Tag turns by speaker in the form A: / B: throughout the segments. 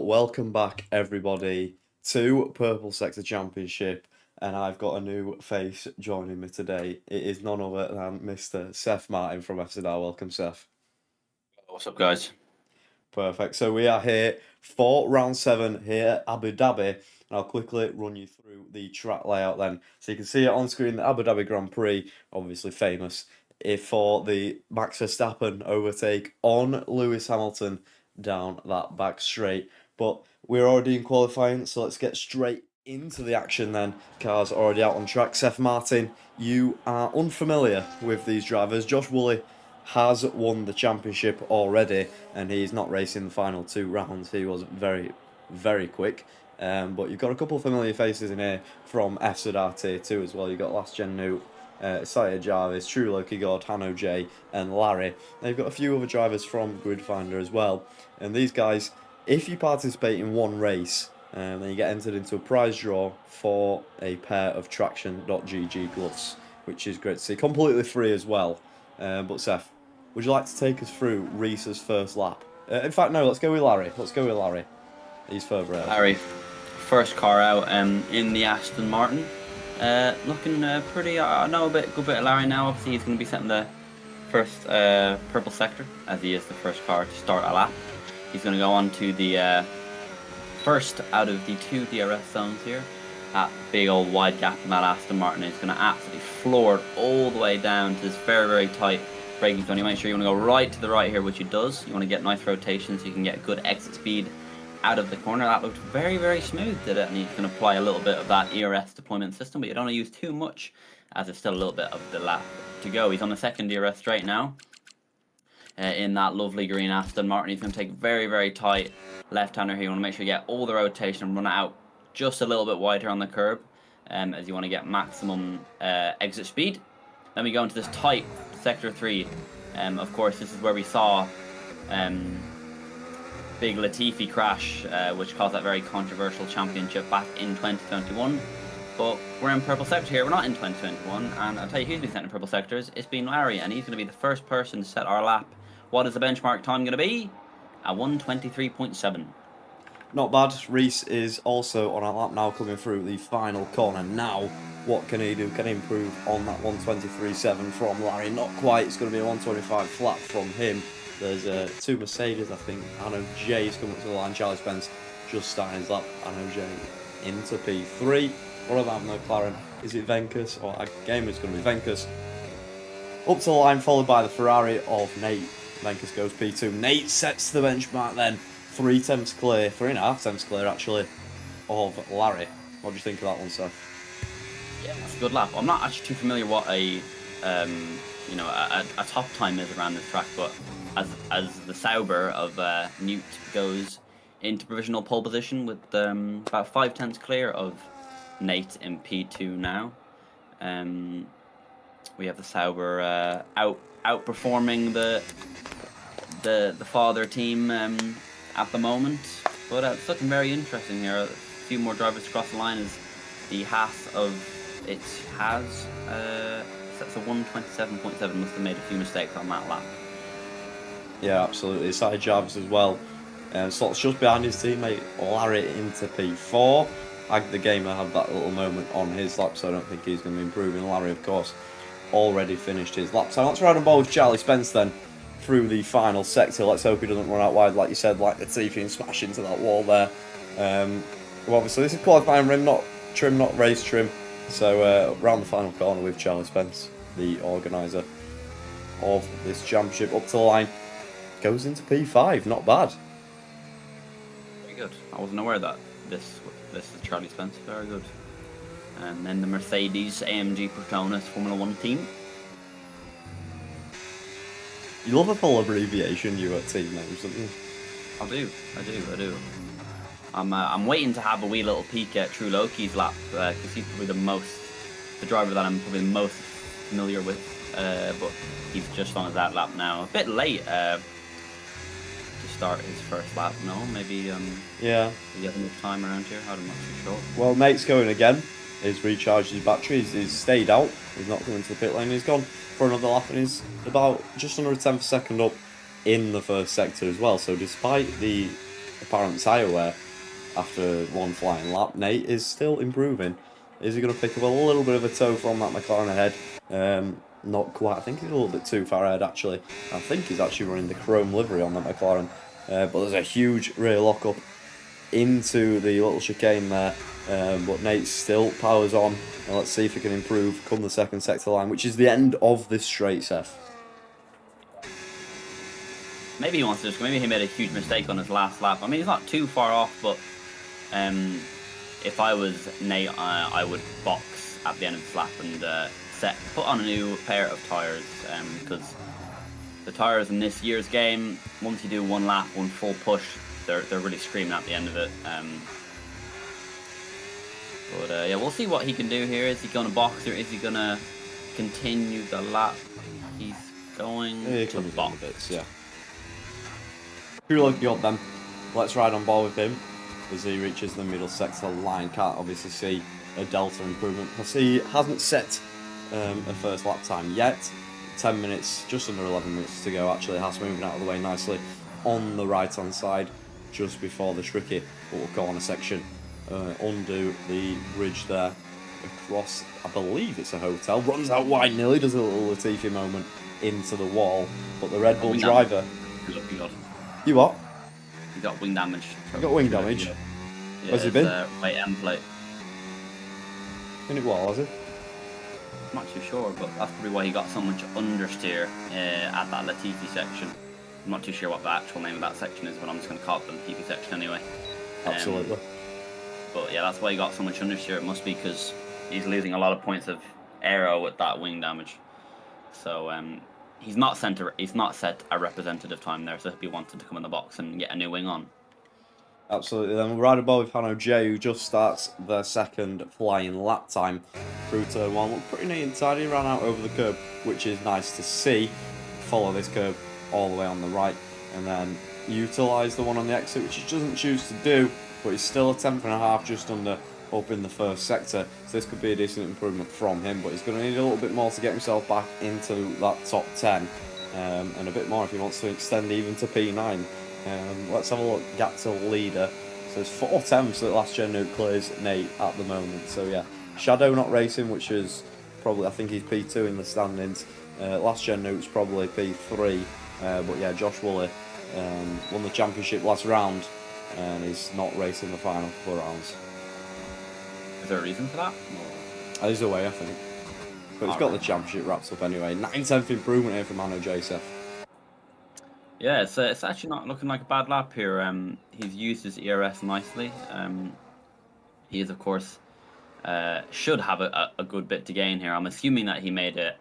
A: Welcome back everybody to Purple Sector Championship, and I've got a new face joining me today. It is none other than Mr. Seth Martin from FCDAR. Welcome, Seth.
B: What's up, guys?
A: Perfect. So we are here for round 7 here at Abu Dhabi, and I'll quickly run you through the track layout then. So you can see it on screen, the Abu Dhabi Grand Prix, obviously famous, for the Max Verstappen overtake on Lewis Hamilton down that back straight. But we're already in qualifying, so let's get straight into the action then. Cars already out on track. Seth Martin, you are unfamiliar with these drivers. Josh Woolley has won the championship already, and he's not racing the final 2 rounds. He was very, very quick. But you've got a couple of familiar faces in here from FCDAR Tier 2 as well. You've got Last Gen Newt, Saya Jarvis, True Loki God, Hanno J, and Larry. They've got a few other drivers from Gridfinder as well. And these guys, if you participate in one race, then you get entered into a prize draw for a pair of Traction.gg gloves, which is great to see. Completely free as well. But Seth, would you like to take us through Reese's first lap? In fact, no, let's go with Larry. He's further out.
B: Larry, first car out in the Aston Martin. Looking pretty, I know good bit of Larry now. Obviously, he's going to be setting the first purple sector, as he is the first car to start a lap. He's going to go on to the first out of the 2 DRS zones here. That big old wide gap in that Aston Martin is going to absolutely floor it all the way down to this very, very tight braking zone. You make sure you want to go right to the right here, which it does. You want to get nice rotation so you can get good exit speed out of the corner. That looked very, very smooth, did it? And you can apply a little bit of that ERS deployment system, but you don't want to use too much, as there's still a little bit of the lap to go. He's on the second DRS straight now. In that lovely green Aston Martin, he's going to take very, very tight left-hander here. You want to make sure you get all the rotation and run it out just a little bit wider on the curb, as you want to get maximum exit speed. Then we go into this tight Sector 3. Of course, this is where we saw big Latifi crash, which caused that very controversial championship back in 2021. But we're in purple sector here. We're not in 2021, and I'll tell you who's been setting purple sectors. It's been Larry, and he's going to be the first person to set our lap. What is the benchmark time going to be? At 1:23.7.
A: Not bad. Reese is also on our lap now, coming through the final corner. Now, what can he do? Can he improve on that 1:23.7 from Larry? Not quite. It's going to be a 1:25 flat from him. There's 2 Mercedes, I think. Hanno J is coming up to the line. Charlie Spence just starting his lap. Hanno J into P3. What about McLaren? Is it Venkus? Or again, it's going to be Venkus. Up to the line, followed by the Ferrari of Nate. Venkus goes P2. Nate sets the benchmark then. 3 tenths clear, 3.5 tenths clear actually, of Larry. What do you think of that one, Seth?
B: Yeah, that's a good lap. I'm not actually too familiar what a you know, a top time is around this track. But as the Sauber of Newt goes into provisional pole position with about 5 tenths clear of Nate in P2 now. We have the Sauber outperforming the father team at the moment, but it's looking very interesting here. A few more drivers across the line as the Haas of Haas. That's a 127.7. Must have made a few mistakes on that lap.
A: Yeah, absolutely. Side Jarvis as well. Slots just behind his teammate Larry into P4. Ag the Gamer had that little moment on his lap, so I don't think he's going to be improving. Larry, of course, already finished his lap. So let's ride on ball with Charlie Spence then through the final sector. Let's hope he doesn't run out wide, like you said, like the Latifi, and smash into that wall there. Well, obviously, this is qualifying rim, not trim, not race trim. So round the final corner with Charlie Spence, the organiser of this championship, up to the line. Goes into P5, not bad.
B: Very good. I wasn't aware that this is Charlie Spence. Very good. And then the Mercedes AMG Petronas Formula 1 team.
A: You love a full abbreviation, you at team names, don't you?
B: I do. I'm waiting to have a wee little peek at True Loki's lap because he's probably the driver that I'm probably the most familiar with. But he's just on his that lap now. A bit late to start his first lap. No, maybe
A: Yeah.
B: he has enough time around here. I'm not too sure.
A: Well, Nate's going again. He's recharged his batteries. He's stayed out. He's not coming to the pit lane. He's gone for another lap and he's about just under a tenth of a second up in the first sector as well. So despite the apparent tyre wear after one flying lap, Nate is still improving. Is he going to pick up a little bit of a toe from that McLaren ahead? Not quite. I think he's a little bit too far ahead, actually. I think he's actually running the chrome livery on that McLaren. But there's a huge rear lockup into the little chicane there. But Nate still powers on. And let's see if he can improve come the second sector line, which is the end of this straight, Seth.
B: Maybe he wants to maybe he made a huge mistake on his last lap. I mean, he's not too far off, but if I was Nate, I would box at the end of this lap and put on a new pair of tyres because the tyres in this year's game, once you do one lap, one full push, they're really screaming at the end of it. But yeah, we'll see what he can do here. Is he going to box or is he going to continue the lap? He's going to box.
A: Bits, yeah. True Loki up then. Let's ride on board with him as he reaches the middle sector line. Can't obviously see a delta improvement because he hasn't set a first lap time yet. 10 minutes, just under 11 minutes to go actually. Has moving out of the way nicely on the right hand side just before the tricky little corner section. Undo the bridge there across, I believe it's a hotel. Runs out wide nearly, does a little Latifi moment into the wall. But the Red Bull driver... You what?
B: He got wing damage.
A: You got wing damage?
B: Yeah,
A: Where's he been?
B: Right end plate.
A: In it wall, has he?
B: I'm not too sure, but that's probably why he got so much understeer at that Latifi section. I'm not too sure what the actual name of that section is, but I'm just going to call it the Latifi section anyway.
A: Absolutely.
B: But yeah, that's why he got so much understeer. It must be because he's losing a lot of points of aero with that wing damage. So he's not set a representative time there, so he wanted to come in the box and get a new wing on.
A: Absolutely. Then we'll ride above with Hanno J, who just starts their second flying lap time through turn one. Looked pretty neat and tidy, ran out over the curb, which is nice to see. Follow this curb all the way on the right, and then utilise the one on the exit, which he doesn't choose to do, but he's still a tenth and a half just under up in the first sector. So this could be a decent improvement from him, but he's going to need a little bit more to get himself back into that top 10, and a bit more if he wants to extend even to P9. Let's have a look. Gap to leader. So there's 4 tenths that Last Gen Nuke clears Nate at the moment. So yeah, Shadow not racing, which is probably, I think he's P2 in the standings. Last Gen Nuke's probably P3. But yeah, Josh Woolley won the championship last round and he's not racing the final couple of rounds.
B: Is there a reason for that?
A: He's away, I think. But he's got the championship wrapped up anyway. 9/10th improvement here from Hanno Joseph.
B: Yeah, it's actually not looking like a bad lap here. He's used his ERS nicely. He is, of course, should have a good bit to gain here. I'm assuming that he made a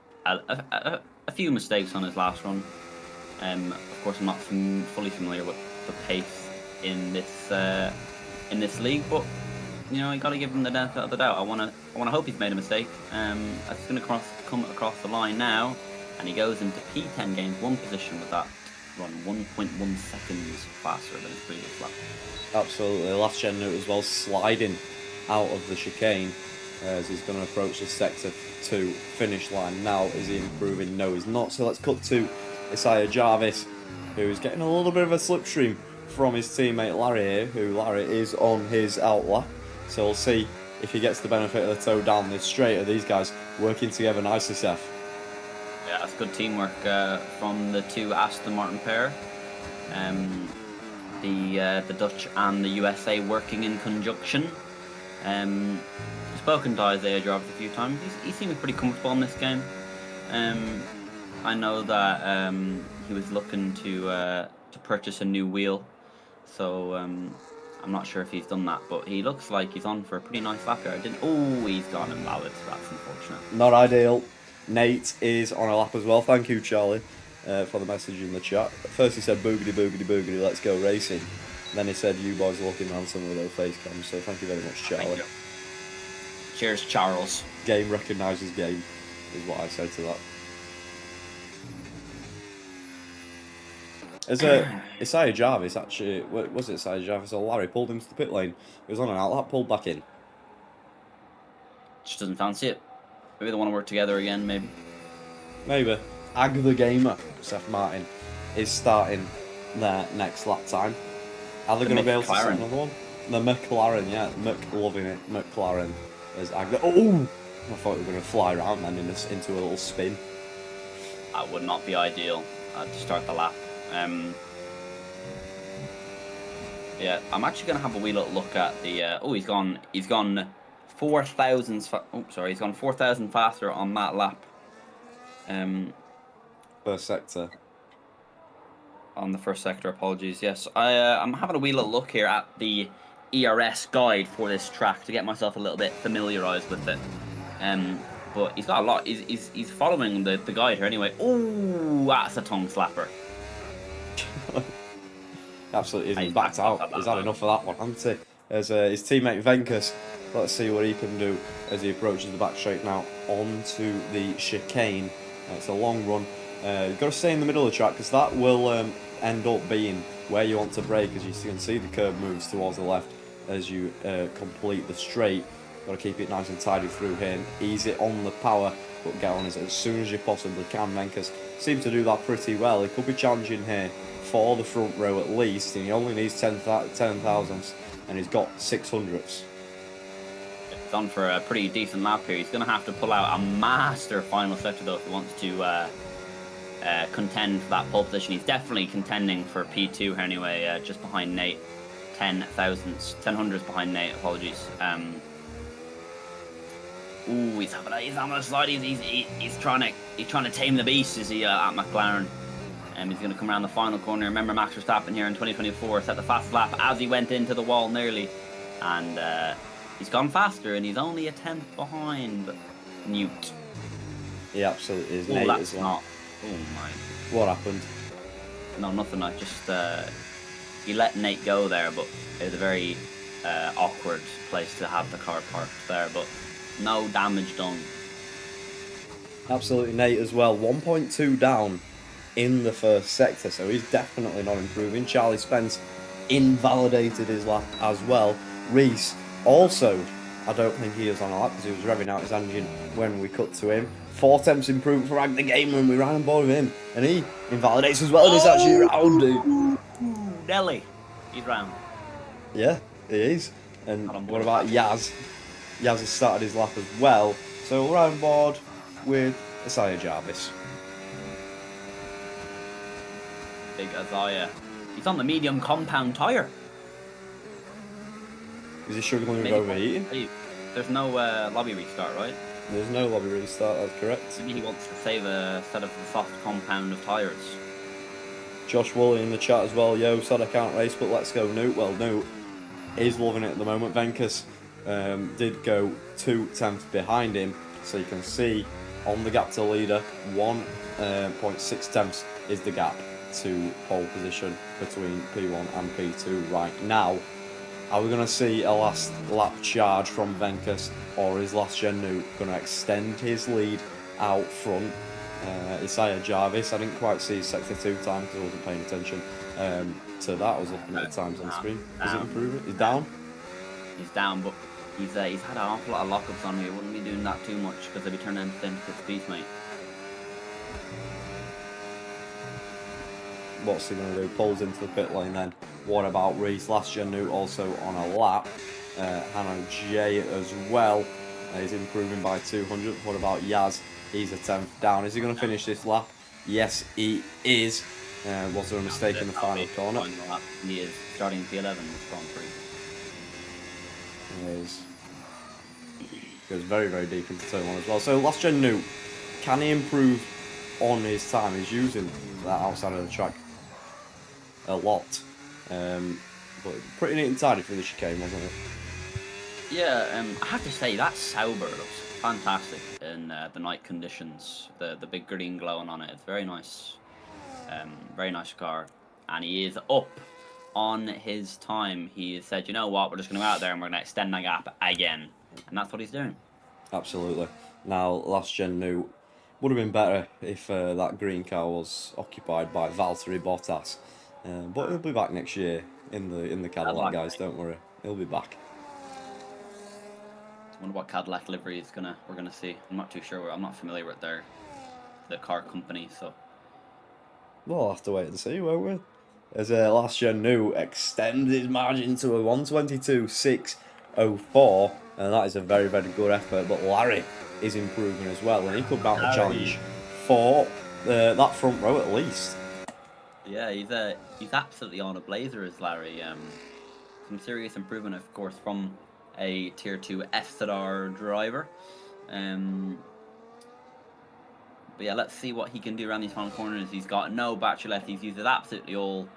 B: a few mistakes on his last run. Of course, I'm not fully familiar with the pace in this league, but you know, you got to give him the benefit of the doubt. I wanna hope he's made a mistake. It's going to come across the line now, and he goes into P10, gains 1 position with that run, 1.1 seconds faster than his previous lap.
A: Absolutely, last gen note as well, sliding out of the chicane as he's going to approach the sector 2 finish line. Now, is he improving? No, he's not. So let's cut to Isaiah Jarvis, who's getting a little bit of a slipstream from his teammate Larry here, who Larry is on his outlap. So we'll see if he gets the benefit of the toe down this straight. Are these guys working together nicely, Seth?
B: Yeah, that's good teamwork from the two Aston Martin pair. The Dutch and the USA working in conjunction. Spoken to Isaiah Jarvis a few times. He seems pretty comfortable in this game. I know that he was looking to purchase a new wheel, so I'm not sure if he's done that, but he looks like he's on for a pretty nice lap here. He's gone invalid, so that's unfortunate.
A: Not ideal. Nate is on a lap as well. Thank you, Charlie, for the message in the chat. First he said boogity, boogity, boogity, let's go racing. Then he said you boys are looking handsome with those face cams, so thank you very much, Charlie.
B: Cheers, Charles.
A: Game recognises game, is what I said to that. Isaiah Jarvis actually, was it Isaiah Jarvis or Larry pulled him to the pit lane? He was on an outlap, pulled back in.
B: Just doesn't fancy it. Maybe they want to work together again, maybe.
A: Maybe. Ag the Gamer, Seth Martin, is starting their next lap time. Are they going to be able to set another one? The McLaren, yeah. Loving it. McLaren is Ag the... Oh! I thought we were going to fly around then into a little spin.
B: That would not be ideal to start the lap. Yeah, I'm actually going to have a wee little look at the... he's gone 4,000... he's gone 4,000 faster on that lap.
A: First sector.
B: On the first sector, apologies. Yes, I'm having a wee little look here at the ERS guide for this track to get myself a little bit familiarised with it. But he's got a lot. He's following the guide here anyway. Oh, that's a tongue slapper.
A: Absolutely is. He's backed out. He's had enough of that one, hasn't he? As his teammate Venkus. Let's see what he can do as he approaches the back straight now onto the chicane. It's a long run. You've got to stay in the middle of the track because that will end up being where you want to brake, as you can see the curve moves towards the left as you complete the straight. Got to keep it nice and tidy through here and ease it on the power, but get on as soon as you possibly can. Venkus seems to do that pretty well. He could be challenging here for the front row at least, and he only needs 10 thousandths, and he's got 600ths.
B: He's on for a pretty decent lap here. He's going to have to pull out a master final sector though if he wants to contend for that pole position. He's definitely contending for P2 here anyway, just behind Nate. 10 hundredths behind Nate, apologies. He's having a slide. He's trying to tame the beast, is he, at McLaren. He's going to come around the final corner. Remember Max Verstappen here in 2024 set the fastest lap as he went into the wall nearly, and he's gone faster, and he's only a 10th behind Newt.
A: He absolutely is. Nate as well.
B: Not. Oh my.
A: What happened?
B: No, nothing. I just he let Nate go there, but it was a very awkward place to have the car parked there, but no damage done.
A: Absolutely, Nate as well. 1.2 down in the first sector, so he's definitely not improving. Charlie Spence invalidated his lap as well. Reese also, I don't think he is on a lap because he was revving out his engine when we cut to him. 4 attempts improvement for Ag the Gamer, and we ran on board with him, and he invalidates as well, and he's actually round, dude.
B: Nelly, he's round.
A: Yeah, he is. And what about Yaz? Yaz has started his lap as well, so we're on board with Isaiah Jarvis.
B: Big Isaiah. He's on the medium compound tyre.
A: Is he struggling with overheating?
B: There's no lobby restart, right?
A: There's no lobby restart, that's correct.
B: Maybe he wants to save a set of the soft compound of tyres.
A: Josh Woolley in the chat as well. Yo, said I can't race, but let's go Newt. Well, Newt is loving it at the moment. Venkus did go 2 tenths behind him, so you can see on the gap to leader. 1.6 tenths is the gap to pole position between P1 and P2 right now. Are we going to see a last lap charge from Venkus, or is Last Gen Nuke going to extend his lead out front? Isaiah Jarvis, I didn't quite see his sector 2 time because I wasn't paying attention to that. I was looking at the times on the screen. Is it improving? He's down?
B: He's down, but he's had an awful lot of lockups on here. Wouldn't be doing that too much because they'd be turning into his beast, mate.
A: What's he going to do? Pulls into the pit lane then. What about Reese? Last Gen Nuke also on a lap. Hanno J as well. He's improving by 200. What about Yaz? He's a 10th down. Is he going to finish this lap? Yes, he is. Was there a mistake in the final corner?
B: He is starting P11 with Grand Prix.
A: He is. Goes very, very deep into turn 1 as well. So Last Gen Nuke, can he improve on his time? He's using that outside of the track a lot. But pretty neat and tidy for the chicane, wasn't it?
B: Yeah, I have to say that Sauber looks fantastic in the night conditions. The big green glowing on it. It's very nice. Very nice car. And he is up on his time. He has said, you know what, we're just going to go out there and we're going to extend that gap again. And that's what he's doing. Absolutely.
A: Now, Last Gen Nuke would have been better if that green car was occupied by Valtteri Bottas. But he'll be back next year in the Cadillac, guys. Don't worry, he'll be back.
B: I wonder what Cadillac livery we're gonna see. I'm not too sure. I'm not familiar with the car company, so
A: we'll have to wait and see, won't we? As Last Gen Nuke extends his margin to a 122.604, and that is a very, very good effort. But Larry is improving as well, and he could mount a challenge for that front row at least.
B: Yeah, he's absolutely on a blazer, is Larry. Some serious improvement, of course, from a Tier 2 FZR driver. But yeah, let's see what he can do around these final corners. He's got no battery left. He's used it absolutely all.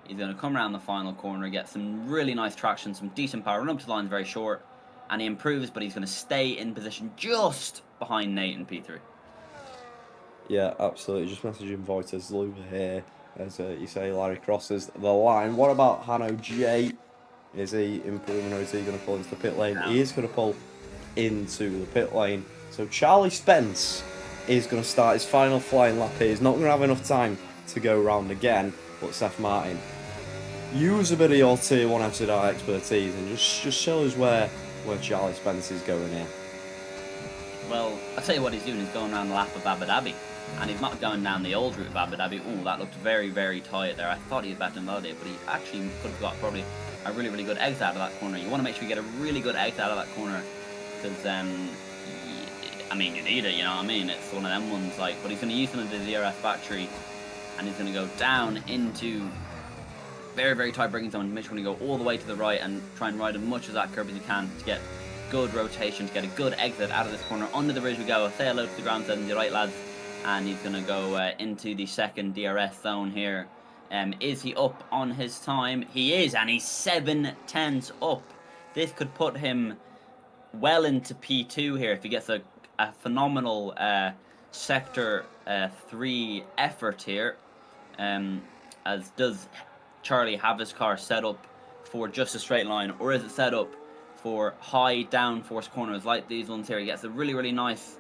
B: He's going to come around the final corner, get some really nice traction, some decent power, run up to the line very short, and he improves, but he's going to stay in position just behind Nate in P3.
A: Yeah, absolutely. Just messaging Voiters Lou here. As you say, Larry crosses the line. What about Hanno J? Is he improving, or is he going to pull into the pit lane? He is going to pull into the pit lane. So Charlie Spence is going to start his final flying lap here. He's not going to have enough time to go round again. But Seth Martin, use a bit of your Tier 1 FZR expertise and just show us where Charlie Spence is going here.
B: Well, I'll tell you what he's doing. He's going around the lap of Abu Dhabi. And he's not going down the old route of Abu Dhabi. Oh, that looked very, very tight there. I thought he was better than Lode, but he actually could have got probably a really, really good exit out of that corner. You want to make sure you get a really good exit out of that corner, because I mean, you need it, you know what I mean? It's one of them ones, like, but he's going to use some of the DRS battery, and he's going to go down into very, very tight braking zone. Make sure you go all the way to the right and try and ride as much of that curb as you can to get good rotation, to get a good exit out of this corner. Under the bridge we go. Say hello to the ground set, right, lads. And he's going to go into the second DRS zone here. Is he up on his time? He is, and he's 7/10 up. This could put him well into P2 here if he gets a phenomenal Sector 3 effort here. As does Charlie have his car set up for just a straight line, or is it set up for high downforce corners like these ones here? He gets a really, really nice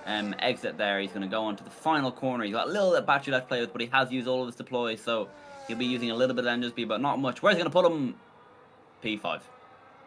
B: exit there. He's going to go on to the final corner. He's got a little bit of battery left to play with, but he has used all of his deploy, so he'll be using a little bit of engine speed, but not much. Where's he going to put him? P5.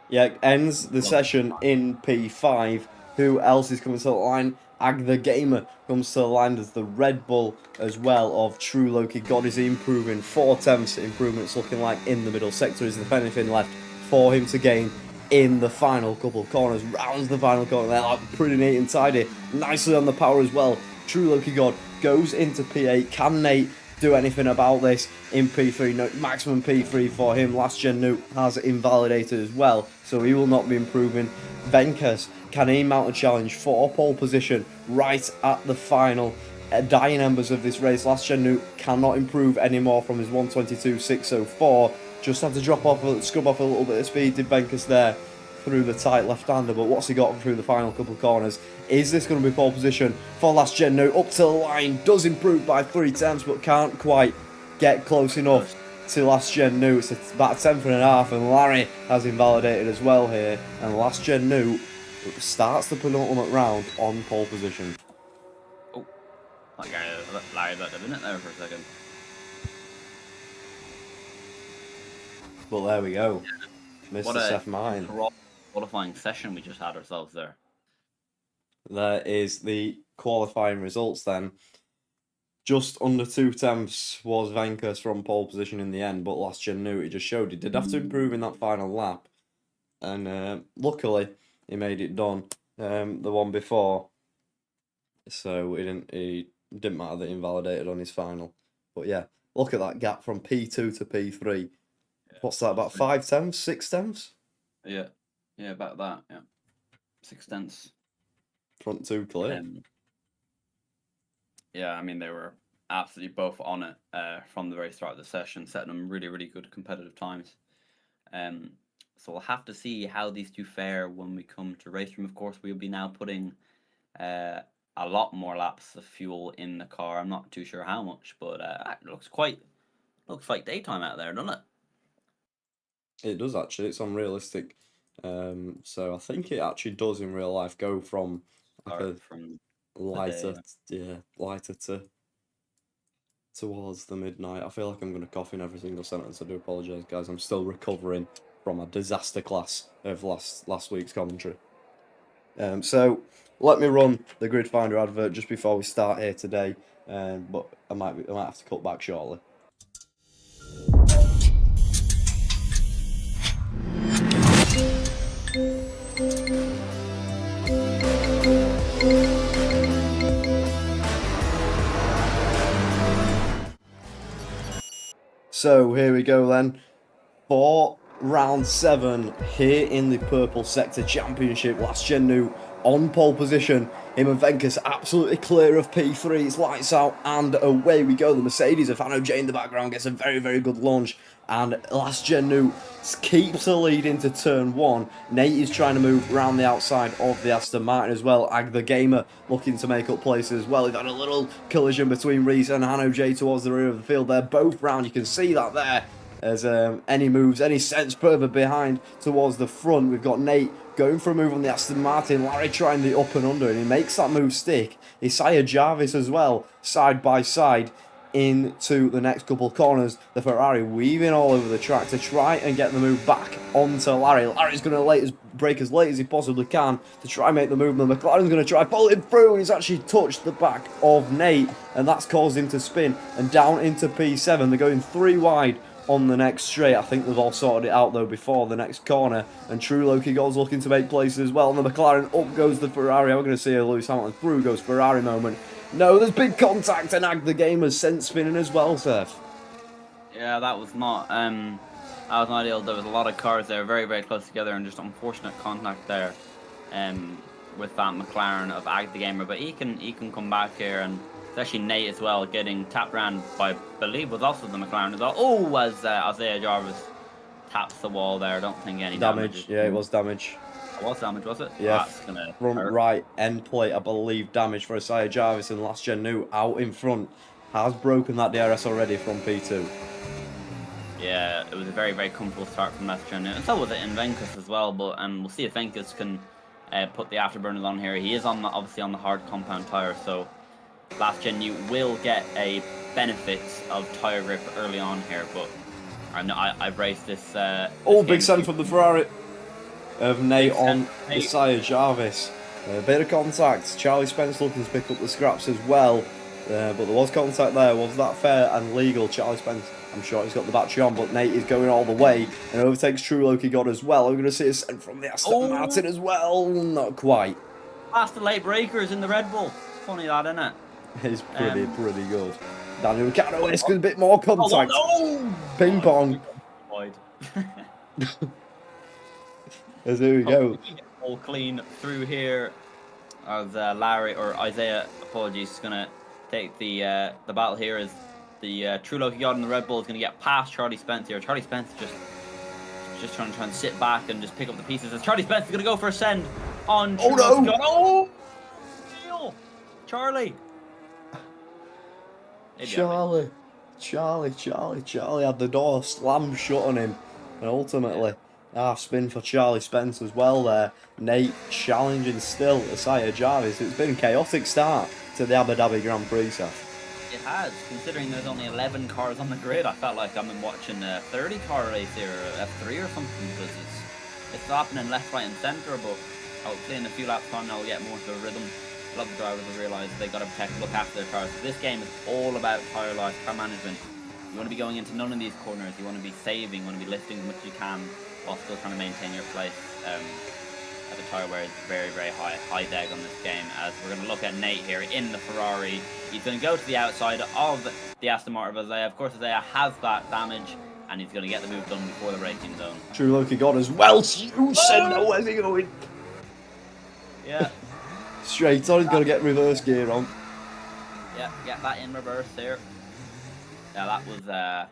A: Yeah, ends the session in P5. Who else is coming to the line? Ag the Gamer comes to the line as the Red Bull as well of True Loki. God, is he improving? 4/10 improvements looking like in the middle sector. Is there anything left for him to gain in the final couple of corners? Rounds the final corner there, like pretty neat and tidy. Nicely on the power as well. True Loki God goes into P8. Can Nate do anything about this in P3? No, maximum P3 for him. Last Gen Nuke has invalidated as well, so he will not be improving. Venkus, can he mount a challenge for pole position right at the final dying embers of this race? Last Gen Nuke cannot improve anymore from his 122.604. Just had to scrub off a little bit of speed, did Venkus there. through the tight left-hander, but what's he got through the final couple of corners? Is this going to be pole position for Last Gen New? Up to the line, does improve by 3/10, but can't quite get close enough to Last Gen New. It's about a 10th and a half, and Larry has invalidated as well here, and Last Gen New starts the penultimate round on pole position.
B: Oh, that guy, Larry got the minute there for a second.
A: But there we go. Mr. Seth Mine.
B: Qualifying session we just had ourselves there.
A: There is the qualifying results then. Just under 2/10 was Venkus from pole position in the end, but Last Gen New, it just showed he did have to improve in that final lap. And luckily, he made it done the one before. So it didn't matter that he invalidated on his final. But yeah, look at that gap from P2 to P3. Yeah, what's that, about 5/10, 6/10?
B: Yeah, about that, yeah. 6/10.
A: Front two clear.
B: Yeah, I mean, they were absolutely both on it from the very start of the session, setting them really, really good competitive times. So we'll have to see how these two fare when we come to race room. Of course, we'll be now putting a lot more laps of fuel in the car. I'm not too sure how much, but it looks like daytime out there, doesn't it?
A: It does actually. It's unrealistic. So I think it actually does in real life go from lighter to towards the midnight. I feel like I'm going to cough in every single sentence. I do apologise, guys. I'm still recovering from a disaster class of last week's commentary. So let me run the Grid Finder advert just before we start here today. But I might have to cut back shortly. So here we go then, for round 7 here in the Purple Sector Championship. Last Gen New on pole position. Him and Venkus absolutely clear of P3. It's lights out and away we go. The Mercedes of Hanno J in the background gets a very, very good launch. And Last Gen New keeps the lead into turn 1. Nate is trying to move around the outside of the Aston Martin as well. Ag the Gamer looking to make up places as well. They've had a little collision between Reese and Hanno J towards the rear of the field. They're both round. You can see that there. As any moves, any sense further behind towards the front. We've got Nate going for a move on the Aston Martin. Larry trying the up and under, and he makes that move stick. Isaiah Jarvis as well, side by side into the next couple of corners. The Ferrari weaving all over the track to try and get the move back onto Larry. Larry's going to brake as late as he possibly can to try and make the move. The McLaren's going to try pulling through, and he's actually touched the back of Nate, and that's caused him to spin and down into P7. They're going 3 wide on the next straight. I think they've all sorted it out though before the next corner, and True Loki Gold's looking to make places as well. And the McLaren, up goes the Ferrari. We're going to see a Lewis Hamilton through goes Ferrari moment. No, there's big contact, and Ag the Gamer's sent spinning as well, Seth.
B: Yeah, that was not ideal. There was a lot of cars there very, very close together, and just unfortunate contact there with that McLaren of Ag the Gamer. But he can come back here, and especially Nate as well, getting tapped around by, I believe, was also the McLaren as well. Oh, as Isaiah Jarvis taps the wall there. I don't think any damage.
A: Yeah, it was damage.
B: It was damage, was it?
A: Yeah,
B: front
A: right end plate, I believe, damage for Isaiah Jarvis, and Last Gen New out in front has broken that DRS already from P2.
B: Yeah, it was a very, very comfortable start from Last Gen New, and so was it in Venkus as well. But we'll see if Venkus can put the afterburners on here. He is obviously on the hard compound tire, so Last Gen New will get a benefit of tire grip early on here. But I've raced this.
A: Big send from the Ferrari of Nate on Isaiah Jarvis. A bit of contact. Charlie Spence looking to pick up the scraps as well. But there was contact there. Was that fair and legal? Charlie Spence, I'm sure he's got the battery on, but Nate is going all the way and overtakes True Loki God as well. We're going to see a send from the Aston Martin as well. Not quite.
B: Past the late breakers in the Red Bull. Funny that, isn't it?
A: It's pretty good. Daniel Ricciardo is a bit more contact. Ping pong. As here we go.
B: All clean through here as Isaiah, apologies, is going to take the battle here as the True Loki God in the Red Bull is going to get past Charlie Spence here. Charlie Spence just just trying to sit back and just pick up the pieces. As Charlie Spence is going to go for a send on.
A: Oh, no.
B: Oh, Neil. Charlie.
A: Charlie had the door slammed shut on him, and ultimately half spin for Charlie Spence as well there. Nate challenging still Isaiah Jarvis. It's been a chaotic start to the Abu Dhabi Grand Prix, Seth.
B: It has, considering there's only 11 cars on the grid. I felt like I'm watching a 30-car race here, or F3 or something, because it's happening left, right, and centre. But hopefully in a few laps time, I'll get more to the rhythm. A lot of drivers will realise they got to look after their cars. This game is all about tyre life, car management. You want to be going into none of these corners. You want to be saving. You want to be lifting as much as you can while still trying to maintain your place. At the tyre wear is very, very high deg on this game. As we're going to look at Nate here in the Ferrari. He's going to go to the outside of the Aston Martin of Isaiah. Of course, Isaiah has that damage, and he's going to get the move done before the braking zone.
A: True Loki got as well. Oh, where's he going?
B: Yeah.
A: Straight on, he's got to get reverse gear on.
B: Yeah, get that in reverse there. Yeah, that was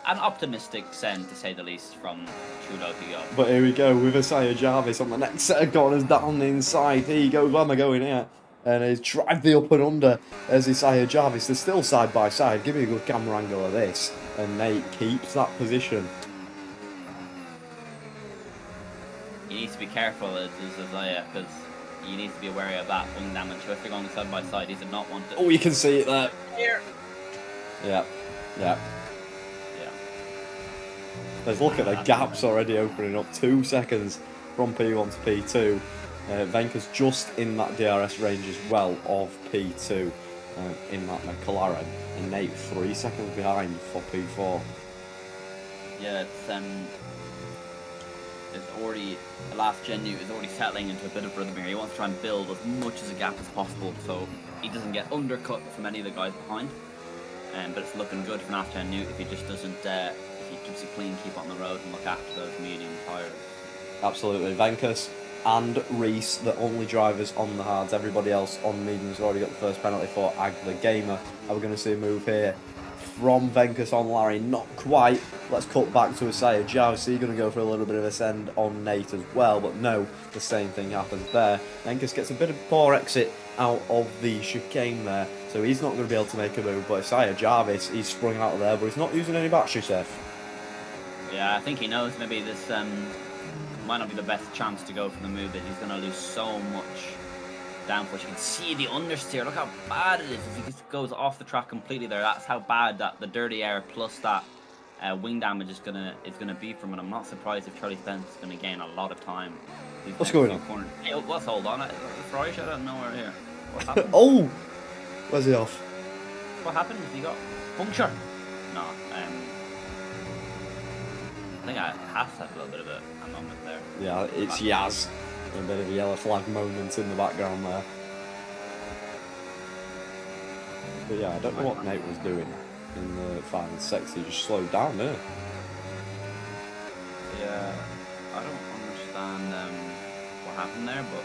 B: an optimistic send, to say the least, from True Loki.
A: But here we go with Isaiah Jarvis on the next set of corners down the inside. Here he goes, where am I going here? And he's tried the up and under as Isaiah Jarvis. They're still side by side. Give me a good camera angle of this. And Nate keeps that position.
B: He needs to be careful as Isaiah, because he needs to be wary of that wing damage. So if they're going side by side, he does not want to.
A: Oh, you can see it there.
B: Here.
A: Yeah. Let's look at the gaps already opening up. 2 seconds from P1 to P2. Venka's just in that DRS range as well of P2 in that McLaren. And Nate 3 seconds behind for P4.
B: Yeah, it's already, the last Gen U is already settling into a bit of rhythm here. He wants to try and build as much as a gap as possible so he doesn't get undercut from any of the guys behind. But it's looking good for Gen New if he just doesn't, if he keeps it clean, keep on the road and look after those medium tyres.
A: Absolutely. Venkus and Reese, the only drivers on the hards. Everybody else on mediums already got the first penalty for Ag the Gamer. Are we going to see a move here from Venkus on Larry? Not quite. Let's cut back to Isaiah Jarvis. He's going to go for a little bit of a send on Nate as well, but no, the same thing happens there. Venkus gets a bit of poor exit out of the chicane there, so he's not going to be able to make a move. But Isaiah Jarvis, he's sprung out of there, but he's not using any battery, Seth.
B: Yeah, I think he knows maybe this might not be the best chance to go for the move, that he's going to lose so much downforce. You can see the understeer. Look how bad it is. If he just goes off the track completely there, that's how bad that the dirty air plus that wing damage is gonna be from it. I'm not surprised if Charlie Spence is going to gain a lot of time.
A: What's going on?
B: Hey, what's hold on? The Ferrari shut out nowhere here. What happened?
A: Oh, where's he off?
B: What happened? Has he got puncture? No. I think I have had a little bit of a moment there.
A: Yeah, it's Yaz. A bit of a yellow flag moment in the background there. But yeah, I don't know what Nate was doing in the final sector. He just slowed down, didn't he?
B: Yeah, I don't understand what happened there, but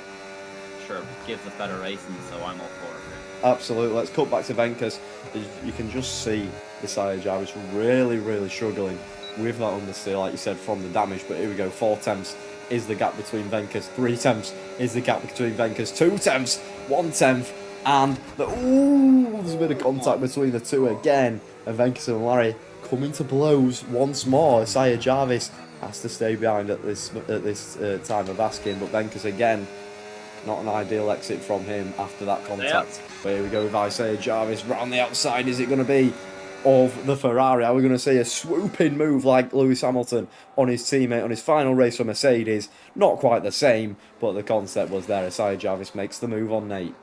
B: sure, gives us better racing, so I'm all for it.
A: Absolutely. Let's cut back to Venkus. You can just see Isaiah Jarvis really struggling with that understeer, like you said, from the damage. But here we go, 4 tenths is the gap between Venkus, 3 tenths is the gap between Venkus, 2 tenths, 1 tenth, and there's a bit of contact between the two again. And Venkus and Larry coming to blows once more. Isaiah Jarvis has to stay behind at this time of asking, but Venkus again, not an ideal exit from him after that contact. Yep. But here we go with Isaiah Jarvis round the outside. Is it going to be of the Ferrari? Are we going to see a swooping move like Lewis Hamilton on his teammate on his final race for Mercedes? Not quite the same, but the concept was there. Isaiah Jarvis makes the move on Nate.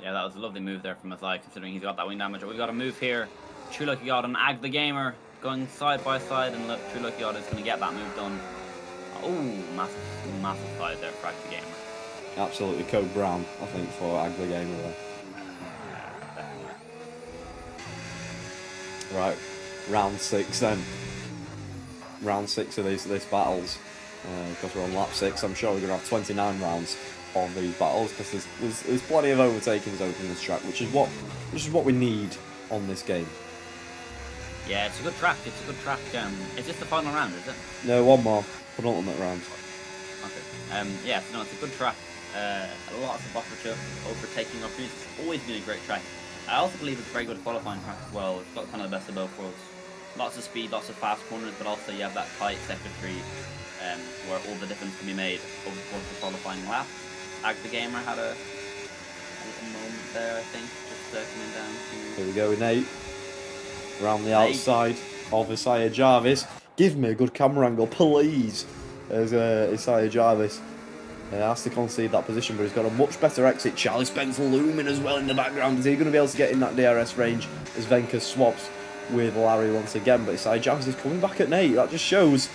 B: Yeah, that was a lovely move there from Isaiah, considering he's got that wing damage. We've got a move here. True Lucky God and Ag the Gamer going side by side, and look, True Lucky God is going to get that move done. Oh, massive side there for Ag the Gamer.
A: Absolutely, Code Brown, I think, for Ag the Gamer there. Right, round 6 then. Round 6 of these battles. Because we're on lap 6, I'm sure we're going to have 29 rounds of these battles, because there's plenty of overtakings open this track, which is what we need on this game.
B: Yeah, it's a good track. It's a good track. Is this the final round? Is it?
A: No, one more. Penultimate round.
B: Okay. Yeah, no, it's a good track. Lots of overtaking opportunities. It's always been a great track. I also believe it's a very good qualifying track as well. It's got kind of the best of both worlds. Lots of speed, lots of fast corners, but also you have that tight sector 3 where all the difference can be made over the course of the qualifying lap. The Gamer had a little moment there, I think, just coming down to...
A: Here we go, Nate. Around the outside of Isaiah Jarvis. Give me a good camera angle, please. As Isaiah Jarvis has to concede that position, but he's got a much better exit. Charlie Spence looming as well in the background. Is he going to be able to get in that DRS range as Venka swaps with Larry once again? But Isaiah Jarvis is coming back at Nate. That just shows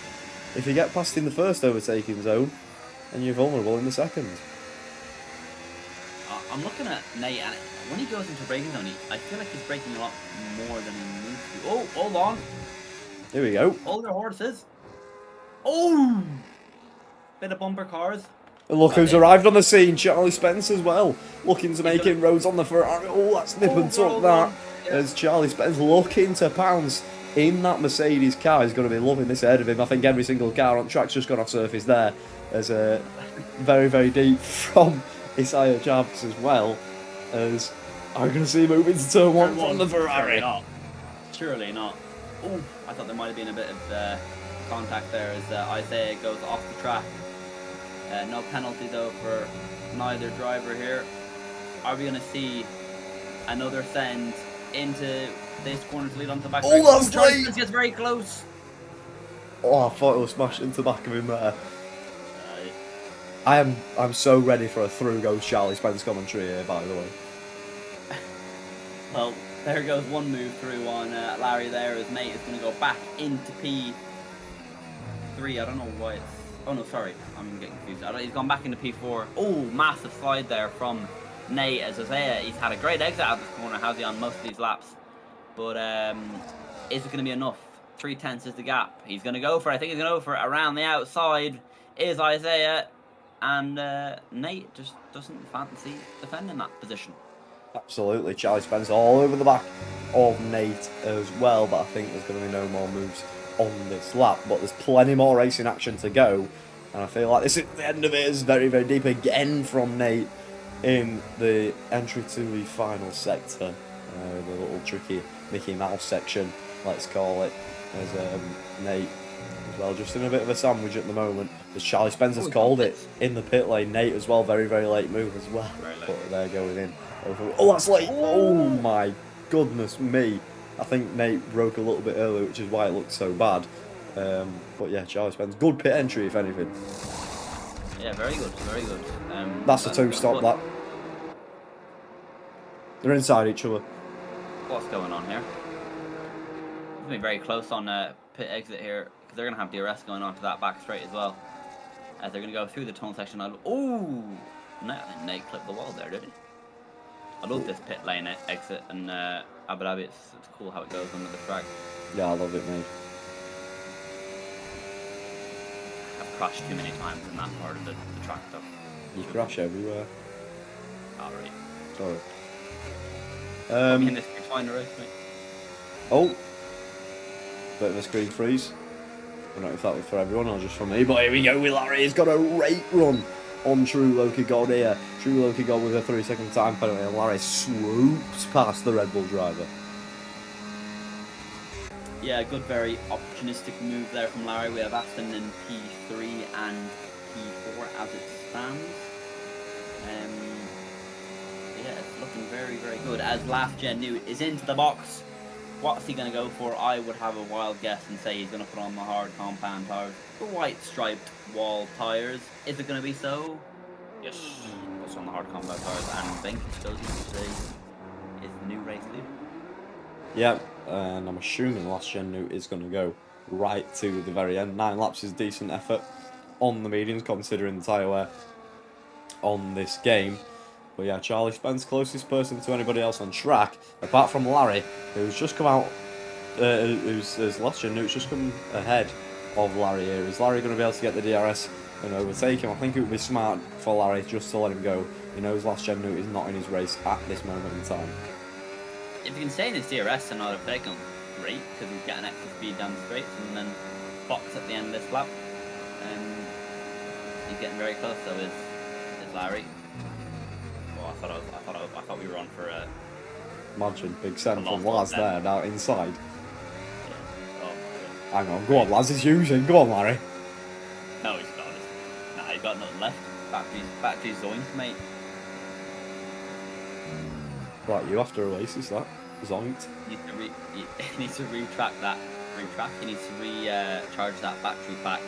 A: if you get past in the first overtaking zone, then you're vulnerable in the second.
B: I'm looking at Nate, and when he goes into braking zone, I feel like he's braking a lot more than he needs to. Oh, hold on.
A: Here we go.
B: Hold your horses. Oh! Bit of bumper cars.
A: And look who's arrived on the scene, Charlie Spence as well. Looking to make inroads on the Ferrari. Oh, that's nip and tuck that. Yeah. As Charlie Spence looking to pounce in that Mercedes car. He's going to be loving this ahead of him. I think every single car on track's just gone off surface there. There's a very, very deep from Isaiah Jarvis as well. As I'm going to see him move into turn 1 from the Ferrari.
B: Surely not. Oh, I thought there might have been a bit of contact there as Isaiah goes off the track. No penalty though for neither driver here. Are we going to see another send into this corner to lead onto the back?
A: Oh, that's late!
B: Gets very close.
A: Oh, I thought it was smashed into the back of him there. I'm so ready for a through goes Charlie Spence commentary here, by the way.
B: Well, there goes one move through on Larry there. His mate is going to go back into P3. I don't know why it's... Oh no, sorry. I'm getting confused. He's gone back into P4. Oh, massive slide there from Nate as Isaiah. He's had a great exit out of this corner, has he, on most of these laps. But is it going to be enough? 3/10 is the gap. He's going to go for it. I think he's going to go for it around the outside. Is Isaiah. And Nate just doesn't fancy defending that position.
A: Absolutely. Charlie Spence all over the back of Nate as well. But I think there's going to be no more moves on this lap. But there's plenty more racing action to go. And I feel like this is the end of it. Is very, very deep again from Nate in the entry to the final sector. The little tricky Mickey Mouse section, let's call it. As Nate as well, just in a bit of a sandwich at the moment. As Charlie Spence has called it in the pit lane. Nate as well, very, very late move as well. But they're going in. Oh, that's late. Oh my goodness me. I think Nate broke a little bit early, which is why it looked so bad. But yeah, Charlie Spence, good pit entry if anything.
B: Yeah, very good, very good.
A: That's a two-stop, that. They're inside each other.
B: What's going on here? It's going to be very close on pit exit here, because they're going to have DRS going on to that back straight as well. As they're going to go through the tunnel section. Oh! Nate clipped the wall there, did he? I love this pit lane exit in Abu Dhabi. It's cool how it goes under the track.
A: Yeah, I love it, mate.
B: I've crashed too many times in that part of the track, though.
A: You crash everywhere.
B: Alright.
A: Sorry.
B: In this final race, mate.
A: Oh, bit of a screen freeze. I don't know if that was for everyone or just for me, but here we go with Larry. He's got a great run on True Loki God here. True Loki God with a 3-second time penalty, and Larry swoops past the Red Bull driver.
B: Yeah, good, very opportunistic move there from Larry. We have Aston in P3 and P4 as it stands. Yeah, it's looking very, very good. As Last Gen New is into the box, what's he going to go for? I would have a wild guess and say he's going to put on the hard compound tires, the white striped wall tires. Is it going to be so? Yes, puts on the hard compound tires, and Venka goes into is the new race leader.
A: Yeah, and I'm assuming Last Gen New is going to go right to the very end. 9 laps is decent effort on the mediums, considering the tyre wear on this game. But yeah, Charlie Spence, closest person to anybody else on track, apart from Larry, who's just come out, who's Last Gen New, who's just come ahead of Larry here. Is Larry going to be able to get the DRS and overtake him? I think it would be smart for Larry just to let him go. He knows Last Gen New is not in his race at this moment in time.
B: If you can stay in his DRS and not overtake him, great because he's getting extra speed down the straights, and then box at the end of this lap. He's getting very close. So is Larry. Oh, I thought we were on for a.
A: Imagine Big Sen from Laz there now inside.
B: Yeah. Oh my
A: God. Hang on, go on, Laz is using. Go on, Larry.
B: No, he's not. Nah, he's got nothing left. Battery's zoinked, mate.
A: Right, you have to release this, that. Zoinked.
B: He needs to retract that. He needs to recharge that battery pack.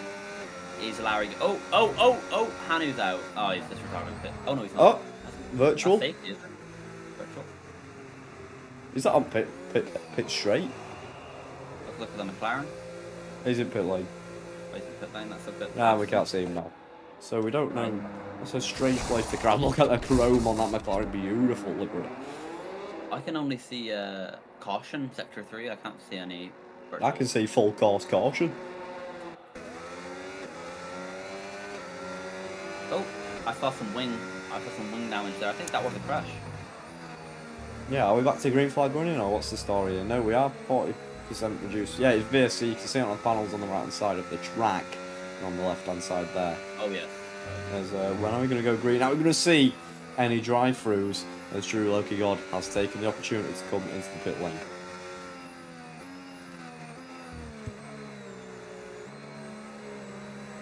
B: Is Larry? Oh! Hanu's out. Oh, he's disregarding a bit. Oh no, he's not.
A: Oh, virtual.
B: That's safety, isn't it? Virtual.
A: Is that on pit straight?
B: Let's look at the McLaren.
A: He's in pit lane.
B: Wait, pit lane. That's a bit.
A: Nah, we can't see him now. So we don't know. It's a strange place to grab. Look at the chrome on that McLaren. Beautiful. Look at it.
B: I can only see caution sector 3. I can't see any. Virtual.
A: I can see full course caution.
B: Oh, I saw some wing damage there. I think that was a crash.
A: Yeah, are we back to green flag running or what's the story here? No, we are 40% reduced. Yeah, it's VSC. You can see it on the panels on the right hand side of the track and on the left hand side there.
B: Oh yes.
A: As when are we going to go green? Are we going to see any drive-throughs as Drew Loki God has taken the opportunity to come into the pit lane?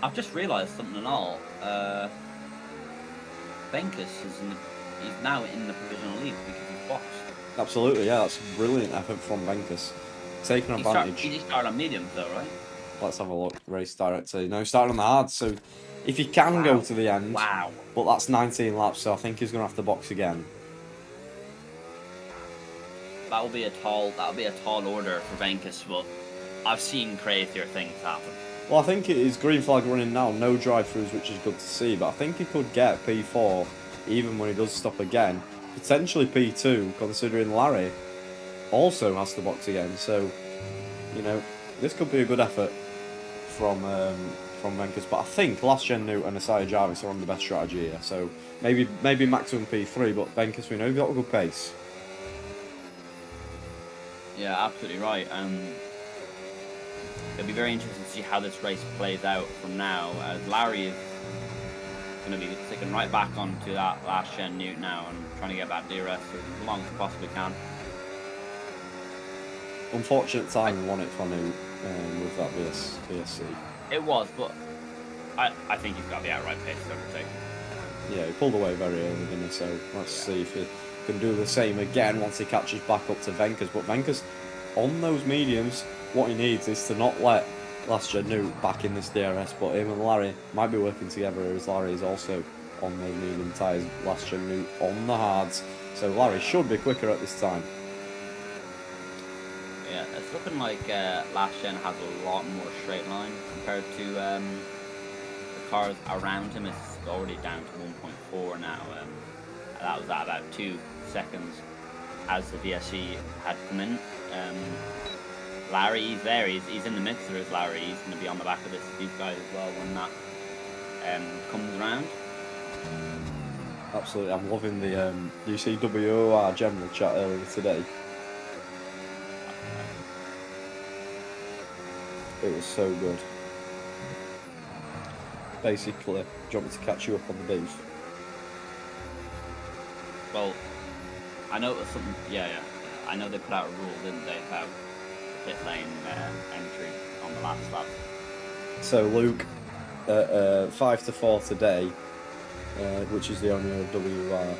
B: I've just realised something and all. Venkus he's now in the provisional lead because he's boxed.
A: Absolutely, yeah, that's a brilliant effort from Venkus. Taking advantage.
B: He started on mediums though, right?
A: Let's have a look. Race director. No, starting on the hard. So if he can go to the end, but that's 19 laps, so I think he's going to have to box again.
B: That'll be a tall order for Venkus, but I've seen crazier things happen.
A: Well, I think it is green flag running now, no drive-throughs, which is good to see, but I think he could get P4 even when he does stop again. Potentially P2, considering Larry also has to box again. So, you know, this could be a good effort from Venkus. But I think Last Gen Newt and Asaya Jarvis are on the best strategy here. So maybe maximum P3, but Venkus, we know he's got a good pace.
B: Yeah, absolutely right. It'll be very interesting to see how this race plays out from now, as Larry is going to be sticking right back onto that Last Gen Newt now and trying to get back DRS as long as he possibly can.
A: Unfortunate timing won it for Newt with that VSC.
B: It was, but I think he's got the outright pace to overtake.
A: Yeah, he pulled away very early, didn't he? So let's see if he can do the same again once he catches back up to Venkus. But Venkus, on those mediums, what he needs is to not let Last Gen Newt back in this DRS, but him and Larry might be working together, as Larry is also on those medium tyres, Last Gen Newt on the hards. So Larry should be quicker at this time.
B: Yeah, it's looking like Last Gen has a lot more straight line compared to the cars around him. It's already down to 1.4 now. That was at about 2 seconds as the VSC had come in. Larry, he's there. He's in the mixer as Larry. He's going to be on the back of these guys as well when that comes around.
A: Absolutely, I'm loving the you see WOR general chat earlier today. It was so good. Basically, do you want me to catch you up on the beef?
B: Well, I know it was something. Yeah. I know they put out a rule, didn't they, about the pit lane entry on the last lap.
A: So Luke, 5 to 4 today, which is the owner of WR,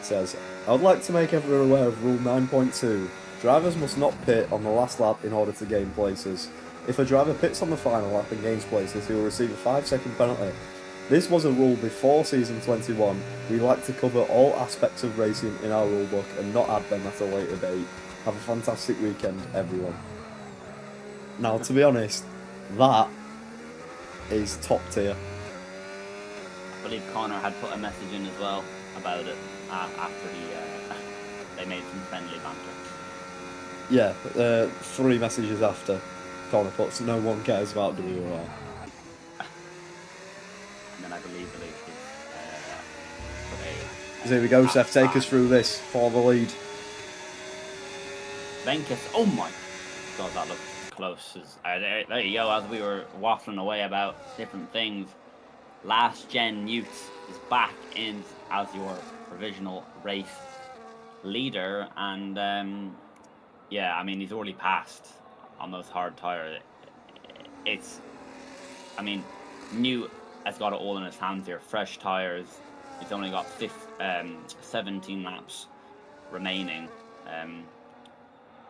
A: says, I would like to make everyone aware of Rule 9.2. Drivers must not pit on the last lap in order to gain places. If a driver pits on the final lap and gains places, he will receive a 5-second penalty. This was a rule before season 21. We like to cover all aspects of racing in our rulebook and not add them at a later date. Have a fantastic weekend, everyone. Now, to be honest, that is top tier.
B: I believe Connor had put a message in as well about it after they made some friendly banter.
A: Yeah, 3 messages after Connor puts, no one cares about WR.
B: And then I believe the league put a...
A: So here we go, Seth, take us through this for the lead.
B: Venkus, oh my God, that looked close. There you go, as we were waffling away about different things. Last Gen Utes is back in as your provisional race leader, and yeah, I mean, he's already passed on those hard tires. I mean, Newt has got it all in his hands here. Fresh tires. He's only got 17 laps remaining.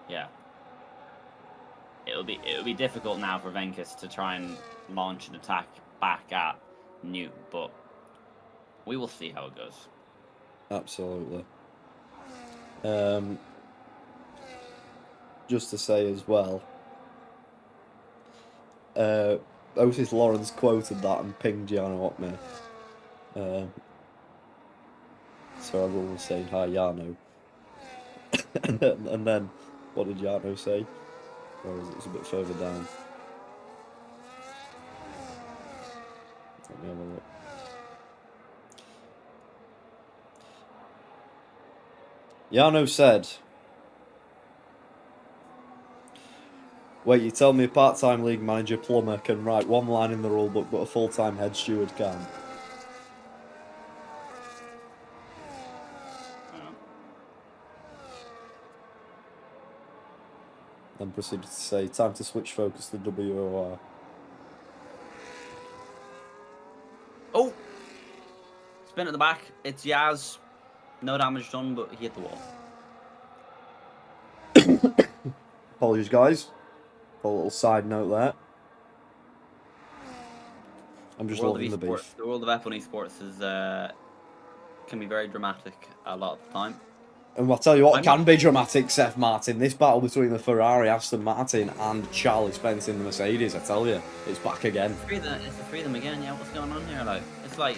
B: Yeah, it'll be difficult now for Venkus to try and launch an attack back at Newt, but we will see how it goes.
A: Absolutely. Just to say as well, Otis Lawrence quoted that and pinged Yano at me. So everyone was saying hi Yano. and then what did Yano say? Or was it a bit further down? Let me have a look. Yano said, "Wait, you tell me a part-time league manager plumber can write one line in the rule book, but a full-time head steward can't." Then proceeded to say, "Time to switch focus to WOR."
B: Oh! Spin at the back. It's Yaz. No damage done, but he hit the wall.
A: Apologies, guys. A little side note there. I'm just loving the beef.
B: The world of F1 esports is can be very dramatic a lot of the time.
A: And I'll tell you what can be dramatic, Seth Martin. This battle between the Ferrari, Aston Martin, and Charlie Spence in the Mercedes, I tell you, it's back again.
B: It's the freedom again, yeah. What's going on here? Like, it's like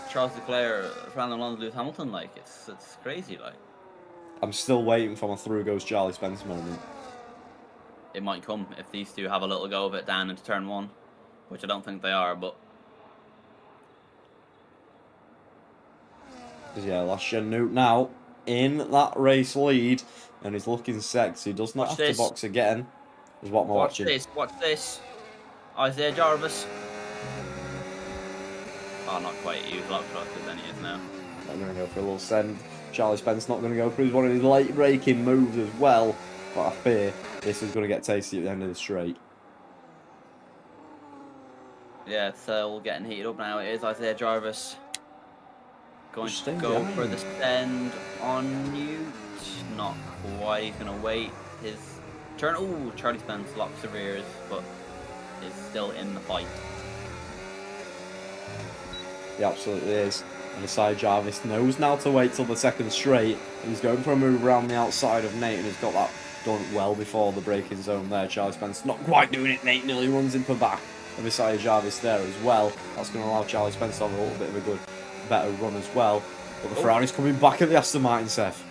B: Charles Leclerc, Fernando Alonso, Lewis Hamilton. Like, it's crazy. Like,
A: I'm still waiting for my through goes Charlie Spence moment.
B: It might come if these two have a little go of it down into turn one, which I don't think they are, but.
A: Yeah, last gen Newt now in that race lead, and he's looking sexy. Does not have to box again, is what I'm watching.
B: Watch this. Isaiah Jarvis. Oh, not quite. He was a lot closer than he is now.
A: I'm going to go for a little send. Charlie Spence not going to go for one of his late braking moves as well, but I fear this is going to get tasty at the end of the straight.
B: Yeah, it's all getting heated up now. It is Isaiah Jarvis. Going to go for the send on Newt. Not quite. He's going to wait his turn. Oh, Charlie Spence locks the rears, but is still in the fight.
A: He absolutely is. And Isaiah Jarvis knows now to wait till the second straight. And he's going for a move around the outside of Nate, and he's got that done well before the braking zone there. Charlie Spence not quite doing it. Nate nearly runs into the back of Isaiah Jarvis there as well. That's going to allow Charlie Spence to have a little bit of a better run as well. But the Ferrari's coming back at the Aston Martin, Seth.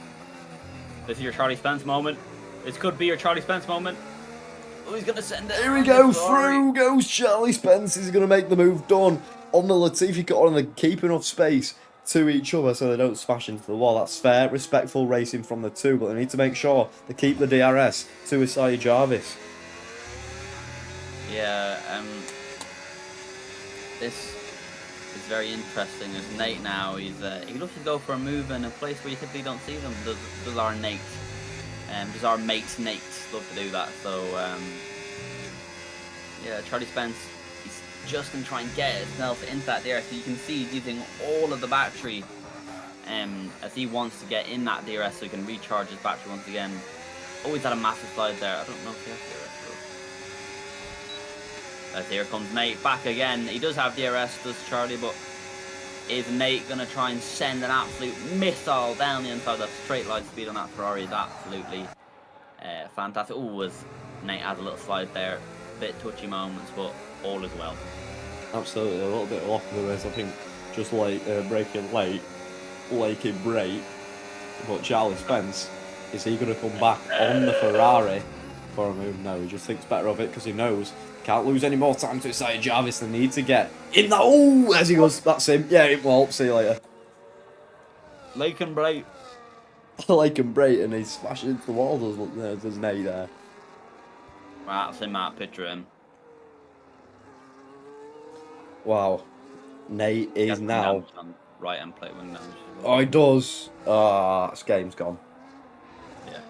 B: This is your Charlie Spence moment. This could be your Charlie Spence moment. Oh, he's going to send it.
A: Here we go. Through goes Charlie Spence. He's going to make the move done on the Latifi car, and they're keeping enough space to each other so they don't smash into the wall. That's fair, respectful racing from the two, but they need to make sure they keep the DRS to Isaiah Jarvis.
B: Yeah, this is very interesting. As Nate now, he looks to go for a move in a place where you typically don't see them. Does our Nate, does our mate Nate love to do that? So yeah, Charlie Spence, he's just going to try and get himself into that DRS. So you can see he's using all of the battery, as he wants to get in that DRS so he can recharge his battery once again. Oh, he's had a massive slide there. I don't know if he has DRS. As here comes Nate back again. He does have DRS, does Charlie, but is Nate going to try and send an absolute missile down the inside? That straight line speed on that Ferrari is absolutely fantastic. Oh, as Nate has a little slide there. Bit touchy moments, but all is well.
A: Absolutely, a little bit off the race. I think just like braking late, laking brake. But Charlie Spence, is he going to come back on the Ferrari for a move? No, he just thinks better of it because he knows can't lose any more time to Isaiah Jarvis. They need to get in that. Oh, as he goes, that's him. Yeah, it won't. See you later.
B: Lake and Bright.
A: like and Brayton, he's smashing into the wall, doesn't he, there?
B: Right, I'll send Matt a picture of him.
A: Wow. Nate
B: He
A: is
B: has wing
A: now.
B: damage on right and plate wing damage as
A: Oh,
B: well.
A: he does. Ah, this game's gone.
B: Yeah.